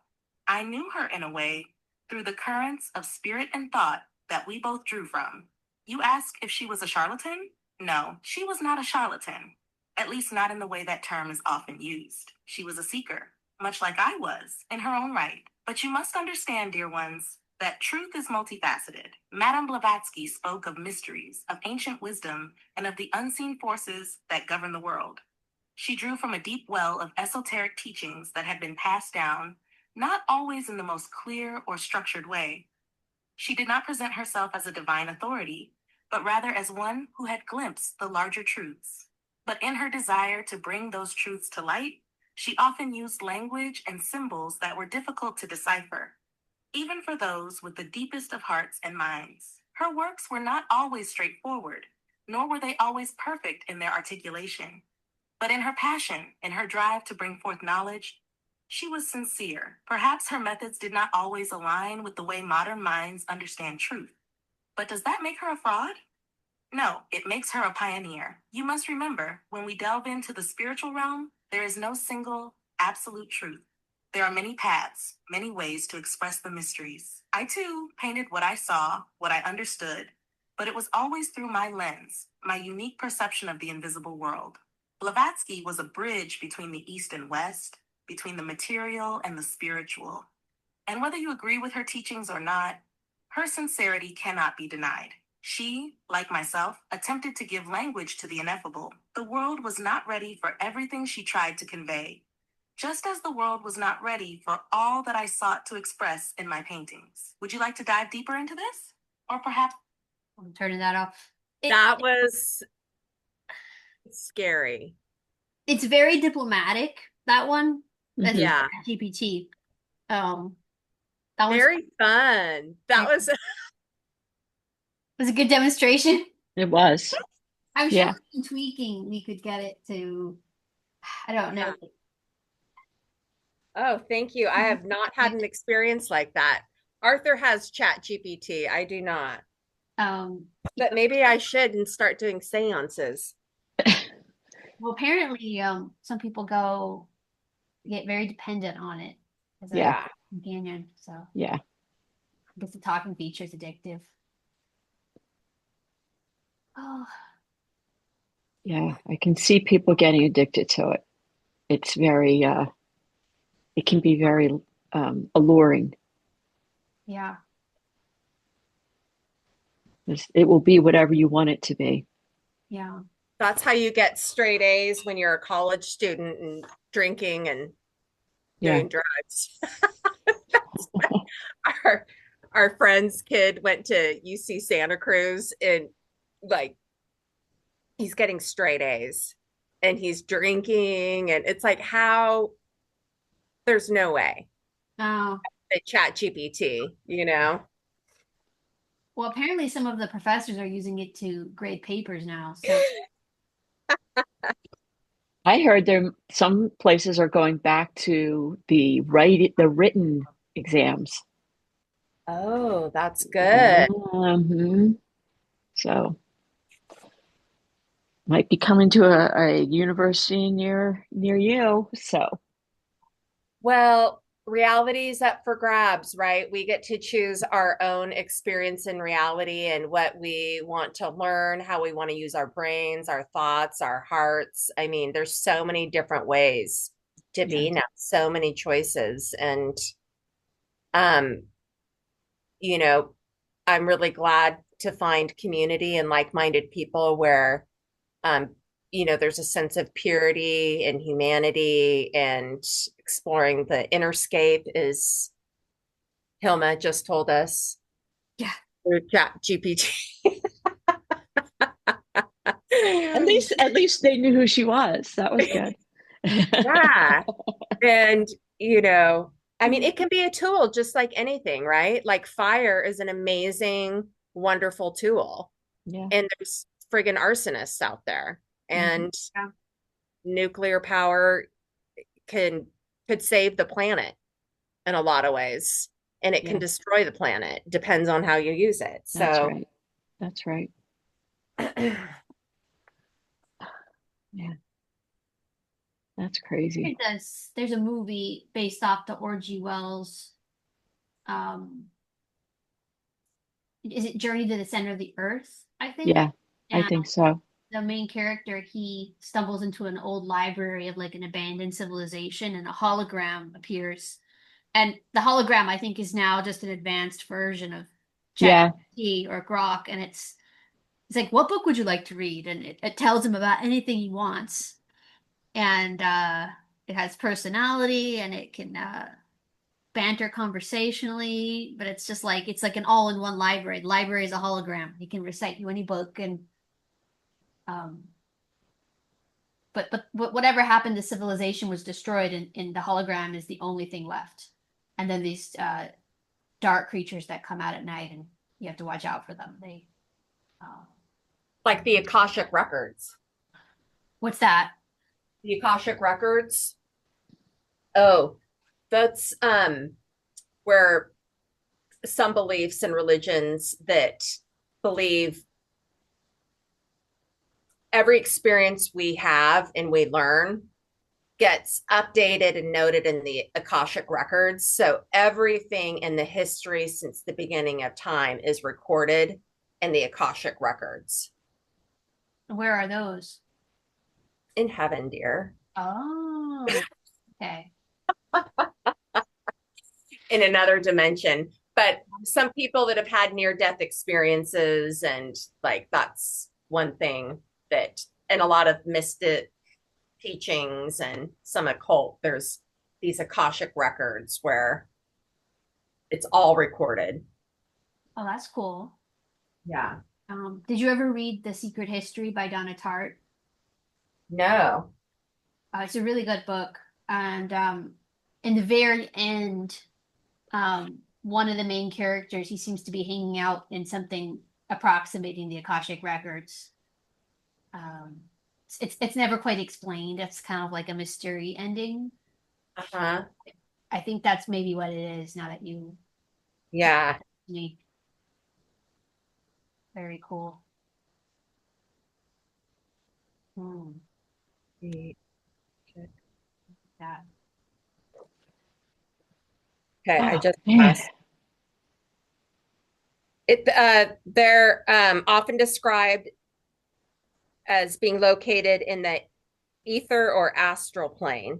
I knew her in a way through the currents of spirit and thought that we both drew from. You ask if she was a charlatan? No, she was not a charlatan. At least not in the way that term is often used. She was a seeker, much like I was, in her own right. But you must understand, dear ones, that truth is multifaceted. Madame Blavatsky spoke of mysteries, of ancient wisdom, and of the unseen forces that govern the world. She drew from a deep well of esoteric teachings that had been passed down, not always in the most clear or structured way. She did not present herself as a divine authority, but rather as one who had glimpsed the larger truths. But in her desire to bring those truths to light, she often used language and symbols that were difficult to decipher, even for those with the deepest of hearts and minds. Her works were not always straightforward, nor were they always perfect in their articulation. But in her passion, in her drive to bring forth knowledge, she was sincere. Perhaps her methods did not always align with the way modern minds understand truth. But does that make her a fraud? No, it makes her a pioneer. You must remember, when we delve into the spiritual realm, there is no single, absolute truth. There are many paths, many ways to express the mysteries. I too painted what I saw, what I understood, but it was always through my lens, my unique perception of the invisible world. Blavatsky was a bridge between the East and West, between the material and the spiritual. And whether you agree with her teachings or not, her sincerity cannot be denied. She, like myself, attempted to give language to the ineffable. The world was not ready for everything she tried to convey, just as the world was not ready for all that I sought to express in my paintings. Would you like to dive deeper into this? Or perhaps I'm turning that off. That was scary. It's very diplomatic, that one. That's Mhm. Yeah. GPT. Um, that one's Very fun. That was was a good demonstration. It was. I'm sure Yeah. with some tweaking we could get it to, I don't know. Oh, thank you. I have not had an experience like that. Arthur has Chat GPT. I do not. Um, But maybe I should and start doing seances. well, apparently, some people get very dependent on it as a Yeah. Yeah. companion. So I Yeah. guess the talking feature is addictive. Oh, Yeah. I can see people getting addicted to it. It's very, it can be very alluring. yeah. It will be whatever you want it to be. Yeah. That's how you get straight A's when you're a college student and drinking and Yeah. doing drugs. our our friend's kid went to UC Santa Cruz and like he's getting straight A's and he's drinking and it's like how there's no way. Oh, The Chat GPT, you know? well, apparently some of the professors are using it to grade papers now. So I heard there some places are going back to the written exams. Oh, that's good. So might be coming to a university near you. So Well, reality is up for grabs, right? We get to choose our own experience in reality and what we want to learn, how we want to use our brains, our thoughts, our hearts. I mean, there's so many different ways to yeah, be now, so many choices. And um, you know, I'm really glad to find community and like-minded people where um, there's a sense of purity and humanity and exploring the innerscape is Hilma just told us yeah. through Chat GPT. at least they knew who she was. That was good. Yeah. And, you know, I mean, it can be a tool just like anything, right? Like fire is an amazing, wonderful tool. Yeah. And there's friggin' arsonists out there. Mhm. And Yeah. nuclear power can could save the planet in a lot of ways. And it can Yeah, destroy the planet. Depends on how you use it. that's So right. That's right. Yeah, that's crazy. There's a movie based off the Orgy Wells. Um, is it Journey to the Center of the Earth, I think? Yeah, I And think so. the main character, he stumbles into an old library of like an abandoned civilization and a hologram appears. And the hologram, I think, is now just an advanced version of Yeah. ChatGPT or Grok. And it's like, what book would you like to read? And it tells him about anything he wants. And it has personality and it can banter conversationally, but it's like an all-in-one library. The library is a hologram. He can recite you any book and um but whatever happened to civilization was destroyed and the hologram is the only thing left. And then these dark creatures that come out at night and you have to watch out for them. They like the Akashic records. what's that? The Akashic records. Oh, that's where some beliefs and religions that believe every experience we have and we learn gets updated and noted in the Akashic records. So everything in the history since the beginning of time is recorded in the Akashic records. Where are those? In heaven, dear. Oh, okay. In another dimension. But some people that have had near death experiences, and like that's one thing that, and a lot of mystic teachings and some occult, there's these Akashic records where it's all recorded. Oh, that's cool. Yeah. Did you ever read The Secret History by Donna Tartt? No. It's a really good book. And in the very end, one of the main characters, he seems to be hanging out in something approximating the Akashic records. Um, it's never quite explained. It's kind of like a mystery ending. Uh-huh. I think that's maybe what it is now that you Yeah. me. Very cool. Hmm, that. Okay, I Oh just man. asked. They're often described as being located in the ether or astral plane.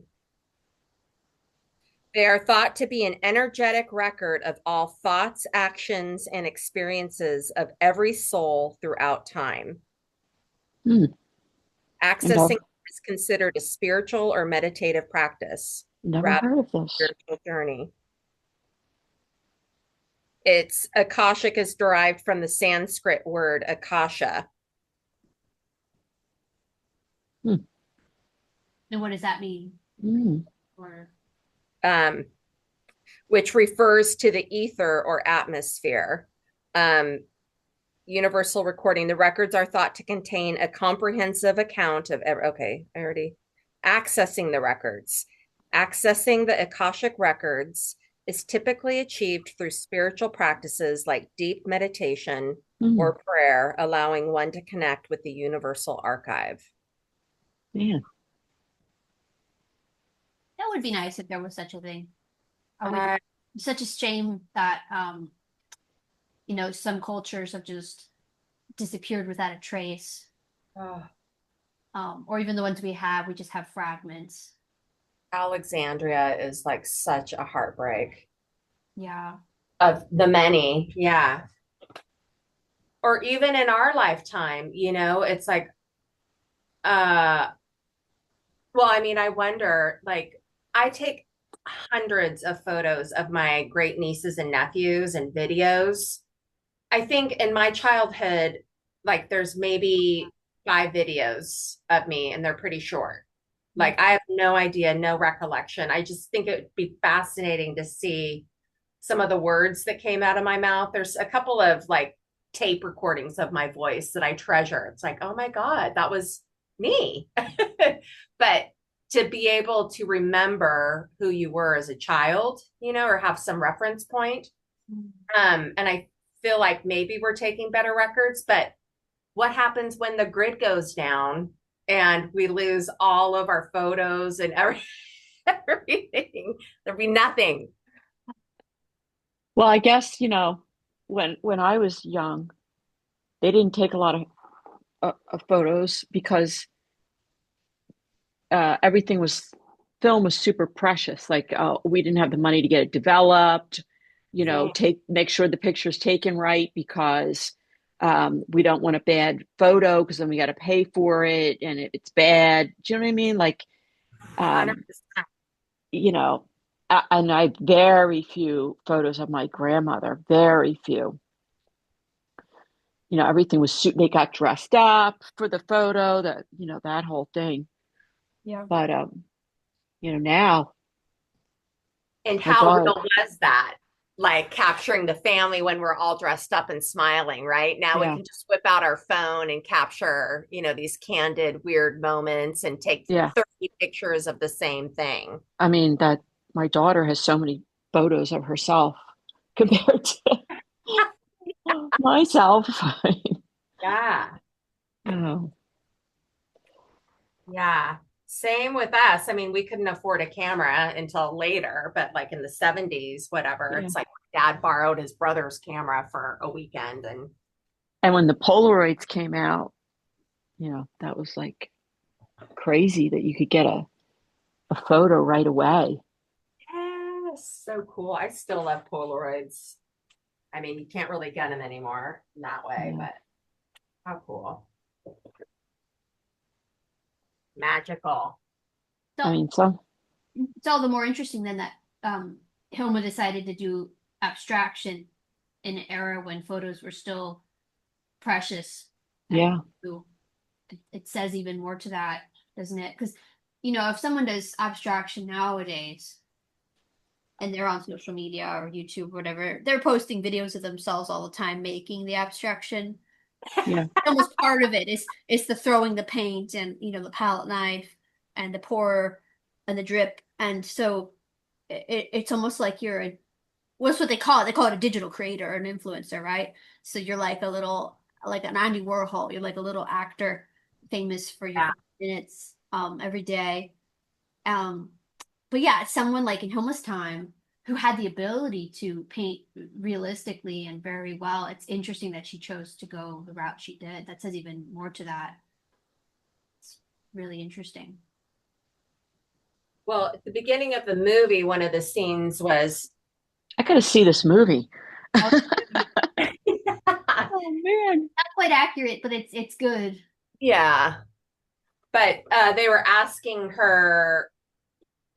They are thought to be an energetic record of all thoughts, actions, and experiences of every soul throughout time. Hmm. And Accessing I've is considered a spiritual or meditative practice never rather heard of than this. a spiritual journey. Its Akashic is derived from the Sanskrit word Akasha, Hmm. And what does that mean? Hmm. Or um, which refers to the ether or atmosphere. Um, Universal recording. The records are thought to contain a comprehensive account of okay, I already accessing the records. Accessing the Akashic records is typically achieved through spiritual practices like deep meditation Hmm. or prayer, allowing one to connect with the universal archive. Man. that would be nice if there was such a thing. I would Uh, such a shame that some cultures have just disappeared without a trace. oh, Or even the ones we have, we just have fragments. Alexandria is like such a heartbreak Yeah. of the many. Yeah. Or even in our lifetime, it's like, uh, well, I mean, I wonder, like, I take hundreds of photos of my great nieces and nephews and videos. I think in my childhood, like, there's maybe 5 videos of me, and they're pretty short. Yeah. Like I have no idea, no recollection. I just think it would be fascinating to see some of the words that came out of my mouth. There's a couple of like tape recordings of my voice that I treasure. It's like, oh my God, that was me. But to be able to remember who you were as a child, you know, or have some reference point. And I feel like maybe we're taking better records, but what happens when the grid goes down and we lose all of our photos and everything? There'll be nothing. Well, I guess, when I was young, they didn't take a lot of photos because everything was film was super precious. Like we didn't have the money to get it developed, Same. make sure the picture's taken right because we don't want a bad photo because then we got to pay for it and it's bad. Do you know what I mean? Like, um, 100%. you know, and I very few photos of my grandmother, very few. Everything was they got dressed up for the photo, that whole thing. Yeah. But now, And my how God, real was that? Like capturing the family when we're all dressed up and smiling, right? Now we yeah, can just whip out our phone and capture, these candid, weird moments and take yeah. 30 pictures of the same thing. I mean that my daughter has so many photos of herself compared to myself. Yeah. Oh, Yeah. Same with us. I mean, we couldn't afford a camera until later, but like in the 70s, whatever. yeah. It's like dad borrowed his brother's camera for a weekend and And when the Polaroids came out, that was like crazy that you could get a photo right away. yes, so cool. I still love Polaroids. I mean, you can't really get them anymore in that way, Yeah. but how cool. Magical. I So mean, some, it's all the more interesting then that Hilma decided to do abstraction in an era when photos were still precious. And yeah, so it says even more to that, doesn't it? Because, if someone does abstraction nowadays and they're on social media or YouTube, or whatever, they're posting videos of themselves all the time making the abstraction. yeah. Almost part of it is the throwing the paint and the palette knife and the pour and the drip. And so it's almost like you're what's what they call it? They call it a digital creator or an influencer, right? So you're like a little like an Andy Warhol. You're like a little actor famous for your Yeah. 5 minutes every day. Um, but yeah, someone like in Hilma's time who had the ability to paint realistically and very well. It's interesting that she chose to go the route she did. That says even more to that. It's really interesting. Well, at the beginning of the movie, one of the scenes was I gotta see this movie. Oh, Oh man. not quite accurate, but it's good. yeah, but they were asking her,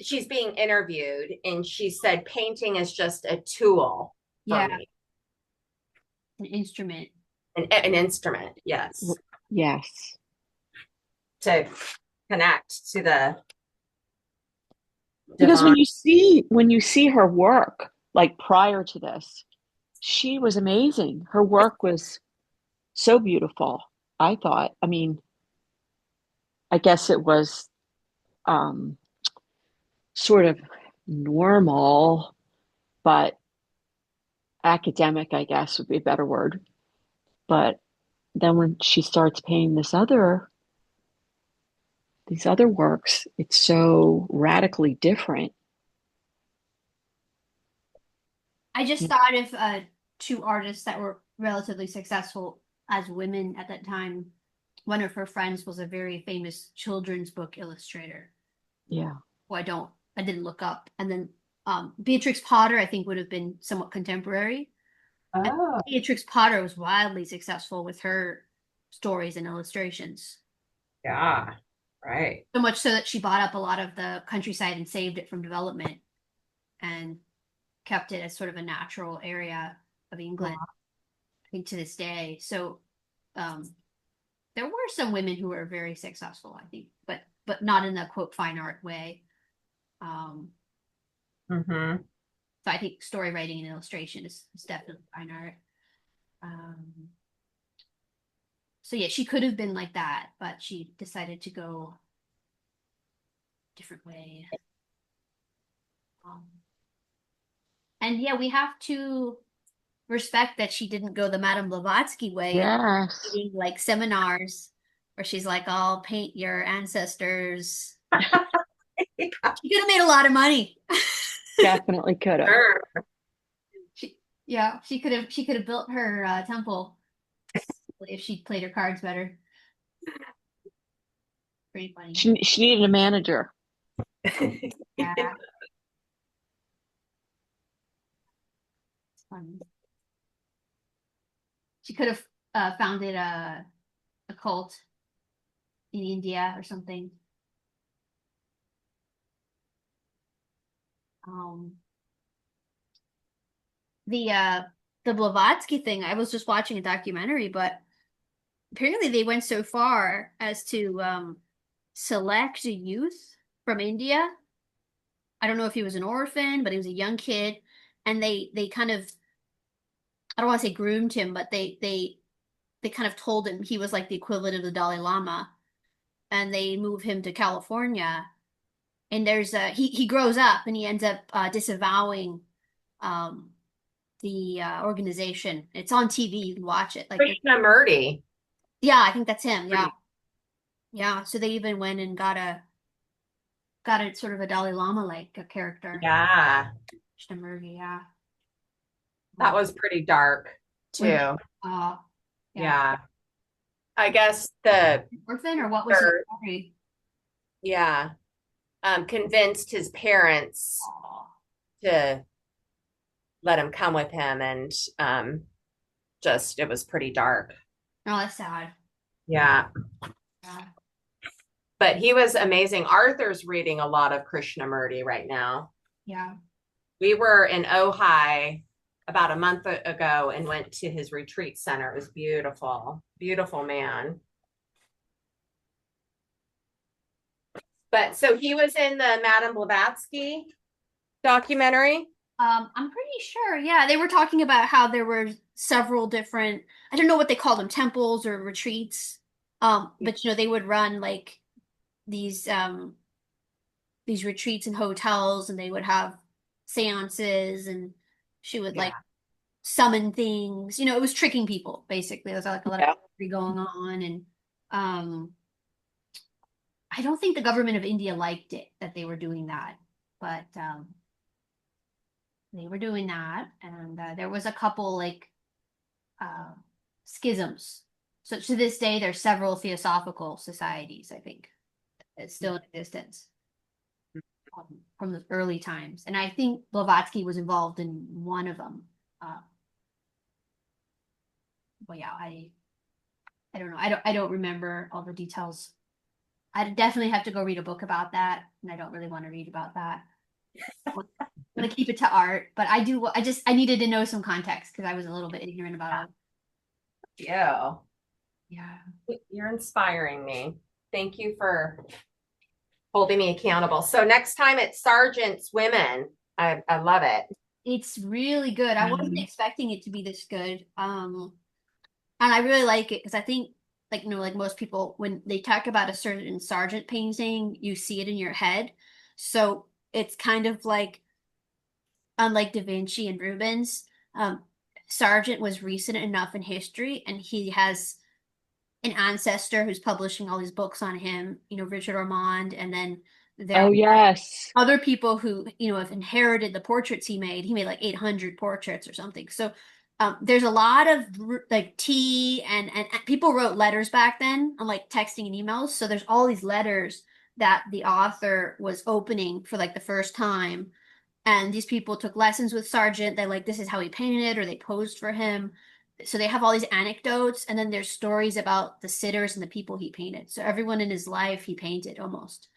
she's being interviewed, and she said, painting is just a tool for Yeah, me, an instrument. an instrument, yes, Yes. to connect to the Because divine. when you see her work, like prior to this, she was amazing. Her work was so beautiful, I thought. I mean, I guess it was um sort of normal, but academic, I guess would be a better word. But then when she starts painting these other works, it's so radically different. I just Yeah. thought of two artists that were relatively successful as women at that time. One of her friends was a very famous children's book illustrator, Yeah. who I didn't look up. And then Beatrix Potter, I think, would have been somewhat contemporary. And Oh, Beatrix Potter was wildly successful with her stories and illustrations. yeah, right. So much so that she bought up a lot of the countryside and saved it from development and kept it as sort of a natural area of England, I think, to this day. So um, there were some women who were very successful, I think, but but not in the quote fine art way. Mm-hmm. So I think story writing and illustration is definitely fine art. Um, so yeah, she could have been like that, but she decided to go a different way. Um, and yeah, we have to respect that she didn't go the Madame Blavatsky way and Yes. eating like seminars where she's like, I'll paint your ancestors. She could have made a lot of money. Definitely could have. Sure. She, yeah, she could have built her temple if she played her cards better. Pretty funny. She needed a manager. Yeah, it's funny. She could have founded a cult in India or something. Um, the uh, the Blavatsky thing. I was just watching a documentary, but apparently they went so far as to select a youth from India. I don't know if he was an orphan, but he was a young kid, and they kind of, I don't want to say groomed him, but they kind of told him he was like the equivalent of the Dalai Lama, and they move him to California. And there's a he grows up and he ends up disavowing um the organization. It's on TV. You can watch it. Like, Krishnamurti. yeah, I think that's him. Yeah, yeah. So they even went and got a sort of a Dalai Lama like a character. Yeah, Krishnamurti, yeah. that was pretty dark Was it, too. yeah. Yeah. I guess the Orphan or what was his third, story? yeah, convinced his parents Oh, to let him come with him, and just it was pretty dark. no, that's sad. Yeah. Yeah. But he was amazing. Arthur's reading a lot of Krishnamurti right now. Yeah. We were in Ojai about a month ago and went to his retreat center. It was beautiful, beautiful man. But so he was in the Madame Blavatsky documentary. I'm pretty sure. Yeah, they were talking about how there were several different, I don't know what they call them, temples or retreats. But they would run like these um these retreats in hotels and they would have seances and she would Yeah. like summon things. It was tricking people basically. There was like a lot of Yeah. trickery going on and um I don't think the government of India liked it that they were doing that, but they were doing that, and there was a couple like uh, schisms. So to this day, there's several theosophical societies. I think it's still in existence from the early times, and I think Blavatsky was involved in one of them. But yeah, I don't know. I don't remember all the details. I definitely have to go read a book about that, and I don't really want to read about that. I'm gonna keep it to art, but I do. I needed to know some context because I was a little bit ignorant about all. Yeah. Yeah. You're inspiring me. Thank you for holding me accountable. So next time it's Sergeant's Women. I love it. It's really good. I wasn't expecting it to be this good. And I really like it because I think, like most people, when they talk about a certain sergeant painting, you see it in your head. So it's kind of like, unlike Da Vinci and Rubens, Sargent was recent enough in history, and he has an ancestor who's publishing all these books on him, Richard Ormond, and then there Oh, yes. other people who have inherited the portraits he made. He made like 800 portraits or something. So there's a lot of like tea and people wrote letters back then, unlike texting and emails. So there's all these letters that the author was opening for like the first time. And these people took lessons with Sargent. They like, this is how he painted it, or they posed for him. So they have all these anecdotes, and then there's stories about the sitters and the people he painted. So everyone in his life he painted almost.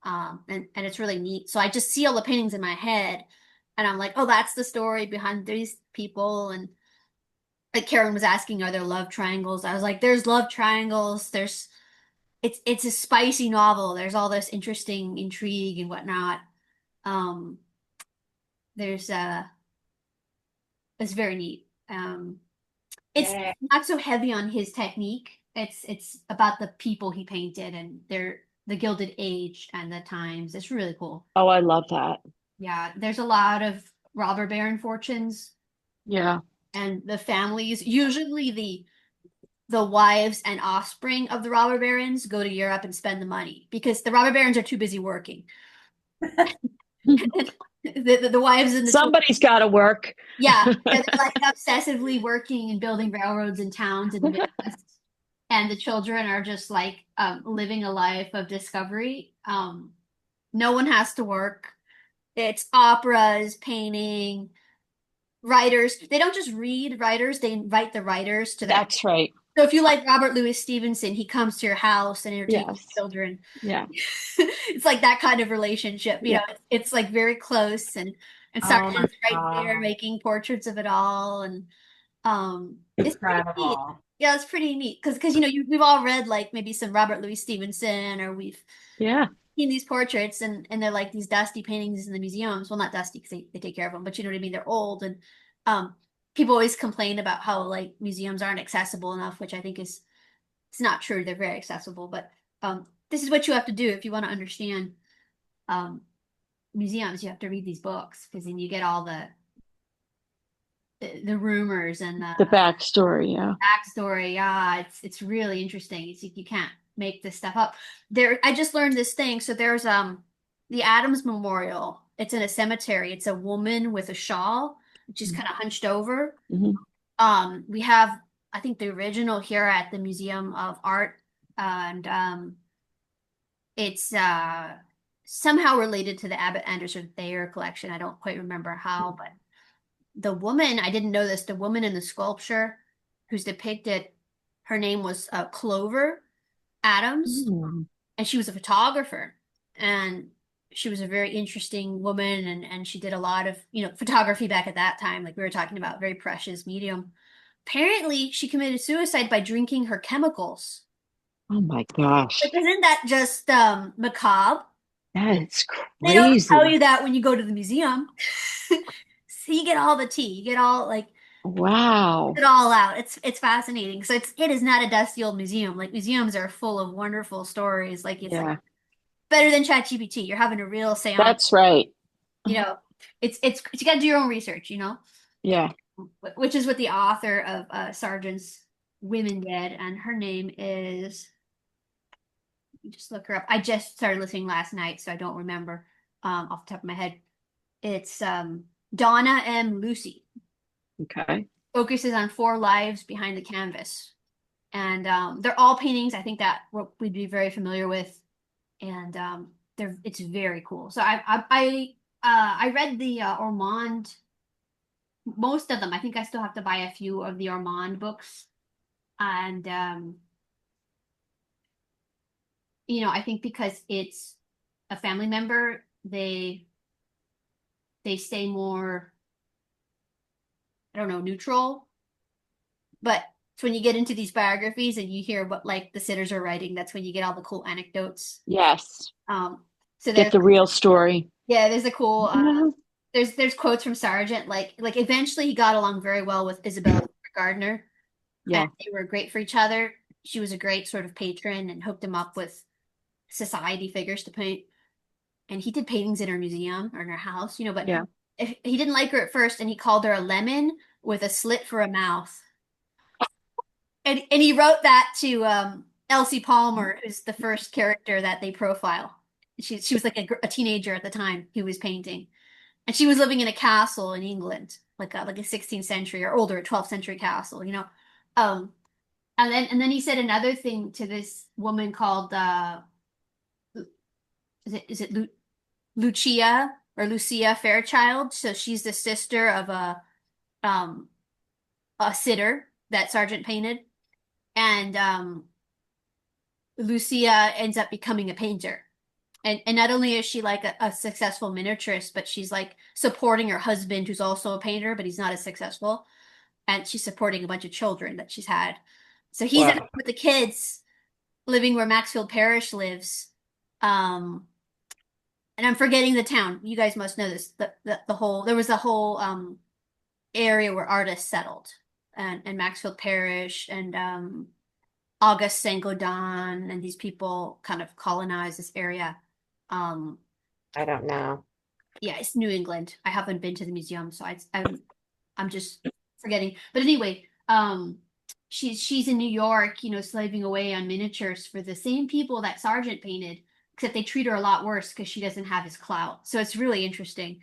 And it's really neat. So I just see all the paintings in my head, and I'm like, oh, that's the story behind these people. And like Karen was asking, are there love triangles? I was like, there's love triangles. There's it's a spicy novel. There's all this interesting intrigue and whatnot. Um, there's it's very neat. It's Yeah. not so heavy on his technique. It's about the people he painted and their the Gilded Age and the times. It's really cool. Oh, I love that. Yeah, there's a lot of robber baron fortunes Yeah. and the families. Usually the wives and offspring of the robber barons go to Europe and spend the money because the robber barons are too busy working. The wives and the children, Somebody's got to work. yeah, they're like obsessively working and building railroads and towns in the Midwest. And the children are just like living a life of discovery. No one has to work. It's operas, painting, writers. They don't just read writers, they invite the writers to their house. That's right. So if you like Robert Louis Stevenson, he comes to your house and entertains Yes. children. Yeah. It's like that kind of relationship, you know. Yeah. It's like very close and Oh my Sargent's right there God. making portraits of it all and it's pretty neat. Incredible. Yeah, it's pretty neat because you know we've all read like maybe some Robert Louis Stevenson or we've Yeah. seen these portraits and they're like these dusty paintings in the museums. Well, not dusty because they take care of them, but you know what I mean. They're old and um, people always complain about how like museums aren't accessible enough, which I think is it's not true. They're very accessible, but this is what you have to do if you want to understand um, museums. You have to read these books because then you get all the rumors and the The backstory. Yeah. backstory. Yeah, it's really interesting. It's you can't make this stuff up. There, I just learned this thing. So there's the Adams Memorial. It's in a cemetery. It's a woman with a shawl, which is kind of hunched over. Hmm. We have I think the original here at the Museum of Art, and it's somehow related to the Abbott Anderson Thayer collection. I don't quite remember how, but the woman, I didn't know this, the woman in the sculpture who's depicted, her name was Clover Adams, Mm. and she was a photographer. And she was a very interesting woman, and she did a lot of, you know, photography back at that time, like we were talking about, very precious medium. Apparently, she committed suicide by drinking her chemicals. Oh my gosh. Like, isn't that just macabre? That's They don't tell crazy. you that when you go to the museum. So you get all the tea. You get all like Wow. it all out. It's fascinating. So it is not a dusty old museum. Like museums are full of wonderful stories. Like it's like Yeah. better than ChatGPT. You're having a real seance. That's right. You know, it's you got to do your own research. You know, Yeah. which is what the author of Sargent's Women did, and her name is. Let me just look her up. I just started listening last night, so I don't remember off the top of my head. It's Donna M. Lucy. Okay. Focuses on four lives behind the canvas. And they're all paintings I think that we'd be very familiar with. And they're it's very cool. So I read the Ormond, most of them. I think I still have to buy a few of the Ormond books. And you know, I think because it's a family member, they stay more, I don't know, neutral. But it's when you get into these biographies and you hear what like the sitters are writing, that's when you get all the cool anecdotes. Yes. Um, so Get there's the real story. yeah, there's a cool Yeah. there's quotes from Sargent like eventually he got along very well with Isabella Gardner and Yeah. they were great for each other. She was a great sort of patron and hooked him up with society figures to paint. And he did paintings in her museum or in her house, you know, but Yeah. if, he didn't like her at first and he called her a lemon with a slit for a mouth. And he wrote that to Elsie Palmer, who's the first character that they profile. She was like a teenager at the time he was painting, and she was living in a castle in England, like a 16th century or older 12th century castle, you know. Um, and then he said another thing to this woman called is it Lucia or Lucia Fairchild? So she's the sister of um a sitter that Sargent painted, and Lucia ends up becoming a painter. And not only is she like a successful miniaturist, but she's like supporting her husband, who's also a painter, but he's not as successful. And she's supporting a bunch of children that she's had. So he's at home Wow. with the kids, living where Maxfield Parrish lives. Um, and I'm forgetting the town. You guys must know this. The whole there was a whole area where artists settled, and Maxfield Parrish and Auguste Saint-Gaudens and these people kind of colonized this area. Um, I don't know. yeah, it's New England. I haven't been to the museum, so I'm just forgetting. But anyway, she's in New York, slaving away on miniatures for the same people that Sargent painted, except they treat her a lot worse because she doesn't have his clout. So it's really interesting.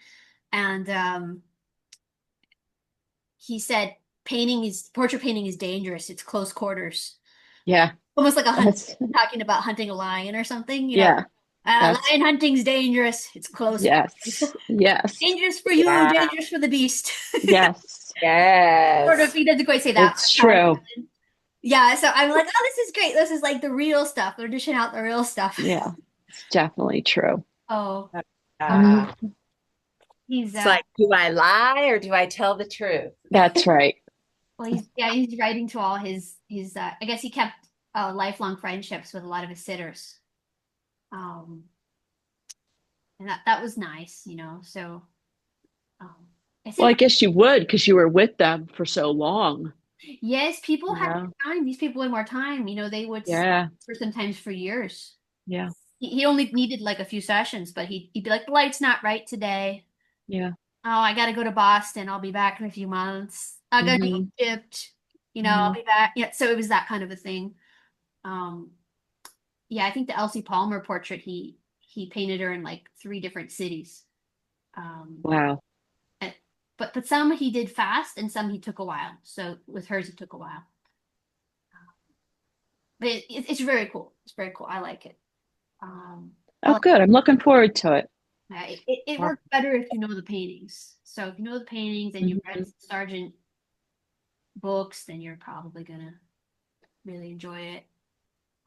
And he said portrait painting is dangerous. It's close quarters. Yeah. Almost like a hunt That's, talking about hunting a lion or something. yeah. That's, Lion hunting's dangerous. It's close quarters. yes. Yes. Dangerous for you, Yeah. dangerous for the beast. Yes. Sort of, Yes. he doesn't quite say that. It's true. Yeah, so I'm like, oh, this is great. This is like the real stuff. They're dishing out the real stuff. Yeah. It's definitely true. Oh, Uh, he's it's like, do I lie or do I tell the truth? That's right. well, he's writing to all his. I guess he kept lifelong friendships with a lot of his sitters. Um, and that was nice, So, um, I Well, said, I guess you would because you were with them for so long. yes, people had Yeah. more time. These people had more time. They would Yeah. for sometimes for years. Yeah. He only needed like a few sessions, but he'd be like, the light's not right today. Yeah. Oh, I gotta go to Boston. I'll be back in a few months. I gotta Hmm. be shipped. I'll Hmm. be back. Yeah, so it was that kind of a thing. Um, yeah, I think the Elsie Palmer portrait he painted her in like 3 different cities. Um, Wow. and- but some he did fast and some he took a while. So with hers it took a while. But it's very cool. It's very cool. I like it. I Oh, like good. I'm looking forward to it. it works better if you know the paintings. So if you know the paintings and you've read Mhm. Sargent books, then you're probably gonna really enjoy it.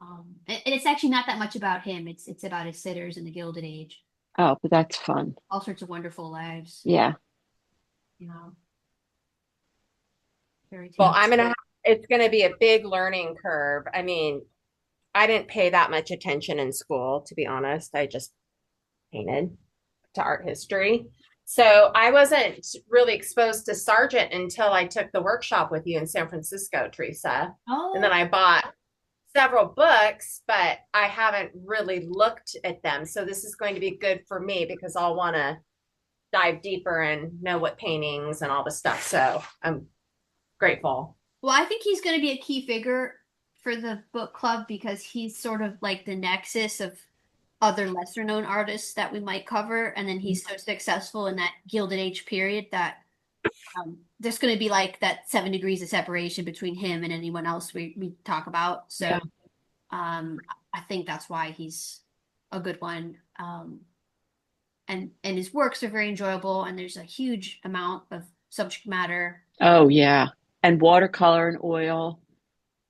And it's actually not that much about him. It's about his sitters in the Gilded Age. Oh, but that's fun. All sorts of wonderful lives. Yeah. You know, very Well, tasty. it's gonna be a big learning curve. I mean, I didn't pay that much attention in school, to be honest. I just painted to art history. So I wasn't really exposed to Sargent until I took the workshop with you in San Francisco, Teresa. And then Oh, I bought several books, but I haven't really looked at them. So this is going to be good for me because I'll want to dive deeper and know what paintings and all the stuff. So I'm grateful. well, I think he's going to be a key figure for the book club because he's sort of like the nexus of other lesser known artists that we might cover. And then he's so successful in that Gilded Age period that there's going to be like that 7 degrees of separation between him and anyone else we talk about. So Yeah. I think that's why he's a good one. And his works are very enjoyable, and there's a huge amount of subject matter. Oh, yeah. And watercolor and oil,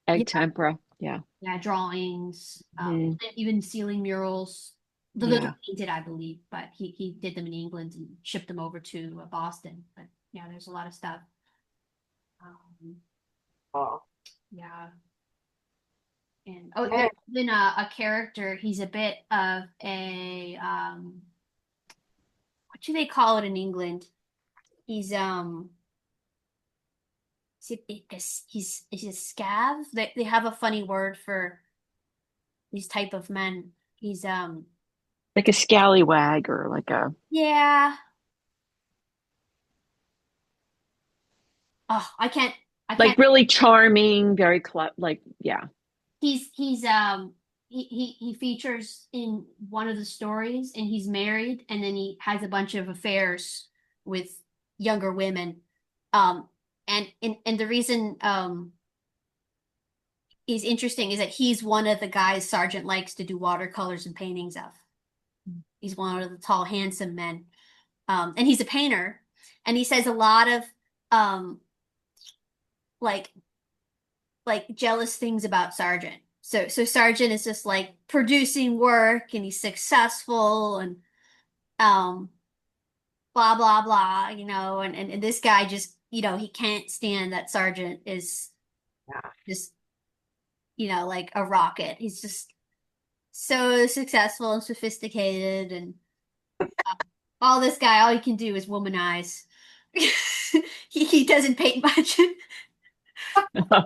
egg Yeah, tempera. Yeah. yeah, drawings, Mhm. and even ceiling murals. Those Yeah. are painted, I believe, but he did them in England and shipped them over to Boston. But yeah, there's a lot of stuff. Um, Oh. yeah. And oh, Yeah. there's been a character. He's a bit of a what do they call it in England? He's he's a scav. They have a funny word for these type of men. He's Like a scallywag or like a, yeah. Oh, I like can't. really charming, very like, yeah. He's he features in one of the stories, and he's married, and then he has a bunch of affairs with younger women. Um, and the reason he's interesting is that he's one of the guys Sargent likes to do watercolors and paintings of. He's one of the tall, handsome men. And he's a painter, and he says a lot of um like jealous things about Sargent. So Sargent is just like producing work and he's successful and um blah blah blah, and this guy just, he can't stand that Sargent is Yeah. just like a rocket. He's just so successful and sophisticated, and all this guy, all he can do is womanize. He doesn't paint much.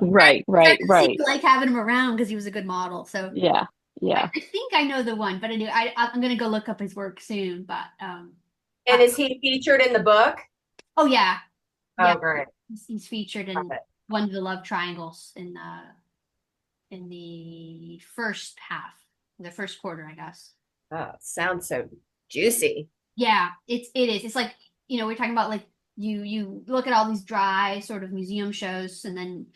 Right, Started right, to seem right. to like having him around because he was a good model. So Yeah, yeah. I think I know the one, but I'm gonna go look up his work soon. But And is he featured in the book? oh yeah, yeah, Oh, great. he's featured Love in it. one of the love triangles in the first half, the first quarter, I guess. Oh, sounds so juicy. Yeah, it is. It's like, we're talking about like you look at all these dry sort of museum shows and then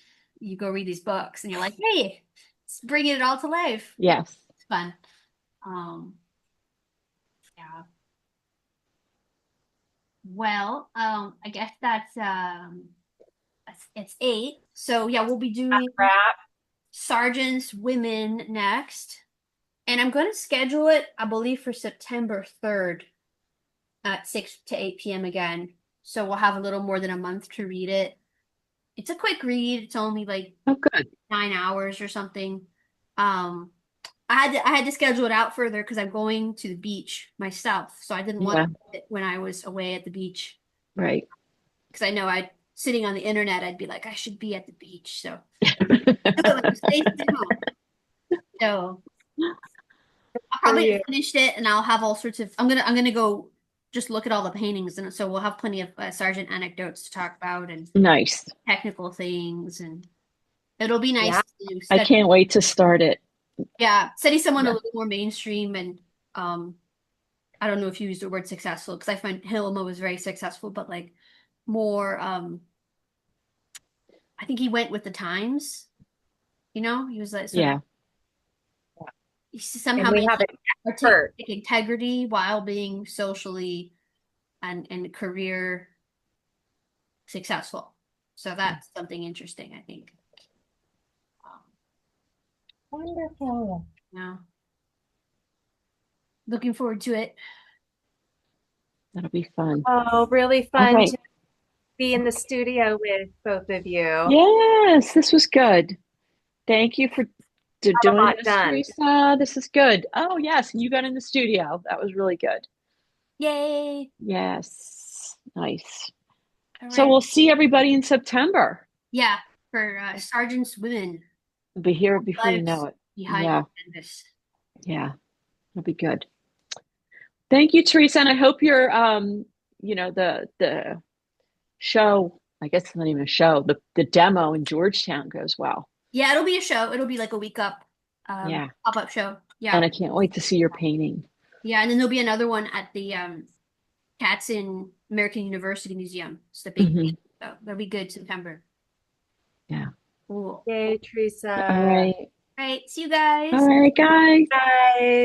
you go read these books and you're like, hey, it's bringing it all to life. Yes. It's fun. Um, yeah. Well, I guess it's 8. So yeah, we'll be doing Wrap. sergeants women next. And I'm going to schedule it, I believe, for September 3rd at 6 to 8 p.m. again. So we'll have a little more than a month to read it. It's a quick read. It's only like Oh, good. 9 hours or something. Um, I had to schedule it out further because I'm going to the beach myself. So I didn't want to Yeah, do it when I was away at the beach right. because I know I'd sitting on the internet, I'd be like, I should be at the beach. So do it when I'm safe at home. So I'll For probably you. have finished it and I'll have all sorts of I'm gonna go just look at all the paintings and so we'll have plenty of sergeant anecdotes to talk about and Nice. technical things and it'll be nice Yeah. to I study. can't wait to start it. Yeah, study someone a Yeah. little more mainstream and um I don't know if you use the word successful because I find HIlma was very successful, but like more I think he went with the times, he was like sort of Yeah. he And somehow we have maintained an expert. artistic integrity while being socially and career successful. So that's something interesting, I think. Um, Wonderful. yeah, looking forward to it. That'll be fun. Oh, really All fun right. to be in the studio with both of you. Got Yes, this was good. Thank you for a doing lot this, done. Teresa. This is good. Oh, yes. And you got in the studio. That was really good. Yay! Yes. Nice. All So right. we'll see everybody in September. Yeah, for Sergeant's Women, We'll be here before you know Lives it. Behind Yeah. the Canvas. Yeah. It'll be good. Thank you, Teresa. And I hope your the show, I guess it's not even a show, the demo in Georgetown goes well. Yeah, it'll be a show. It'll be like a week up, Yeah. pop-up show. And Yeah. I can't wait to see your painting. Yeah, and then there'll be another one at the Cats in American University Museum. It's the big thing. Hmm. So that'll be good September. Yeah. Cool. Yay, All Teresa. right. All right, see you All guys. right, guys. Bye.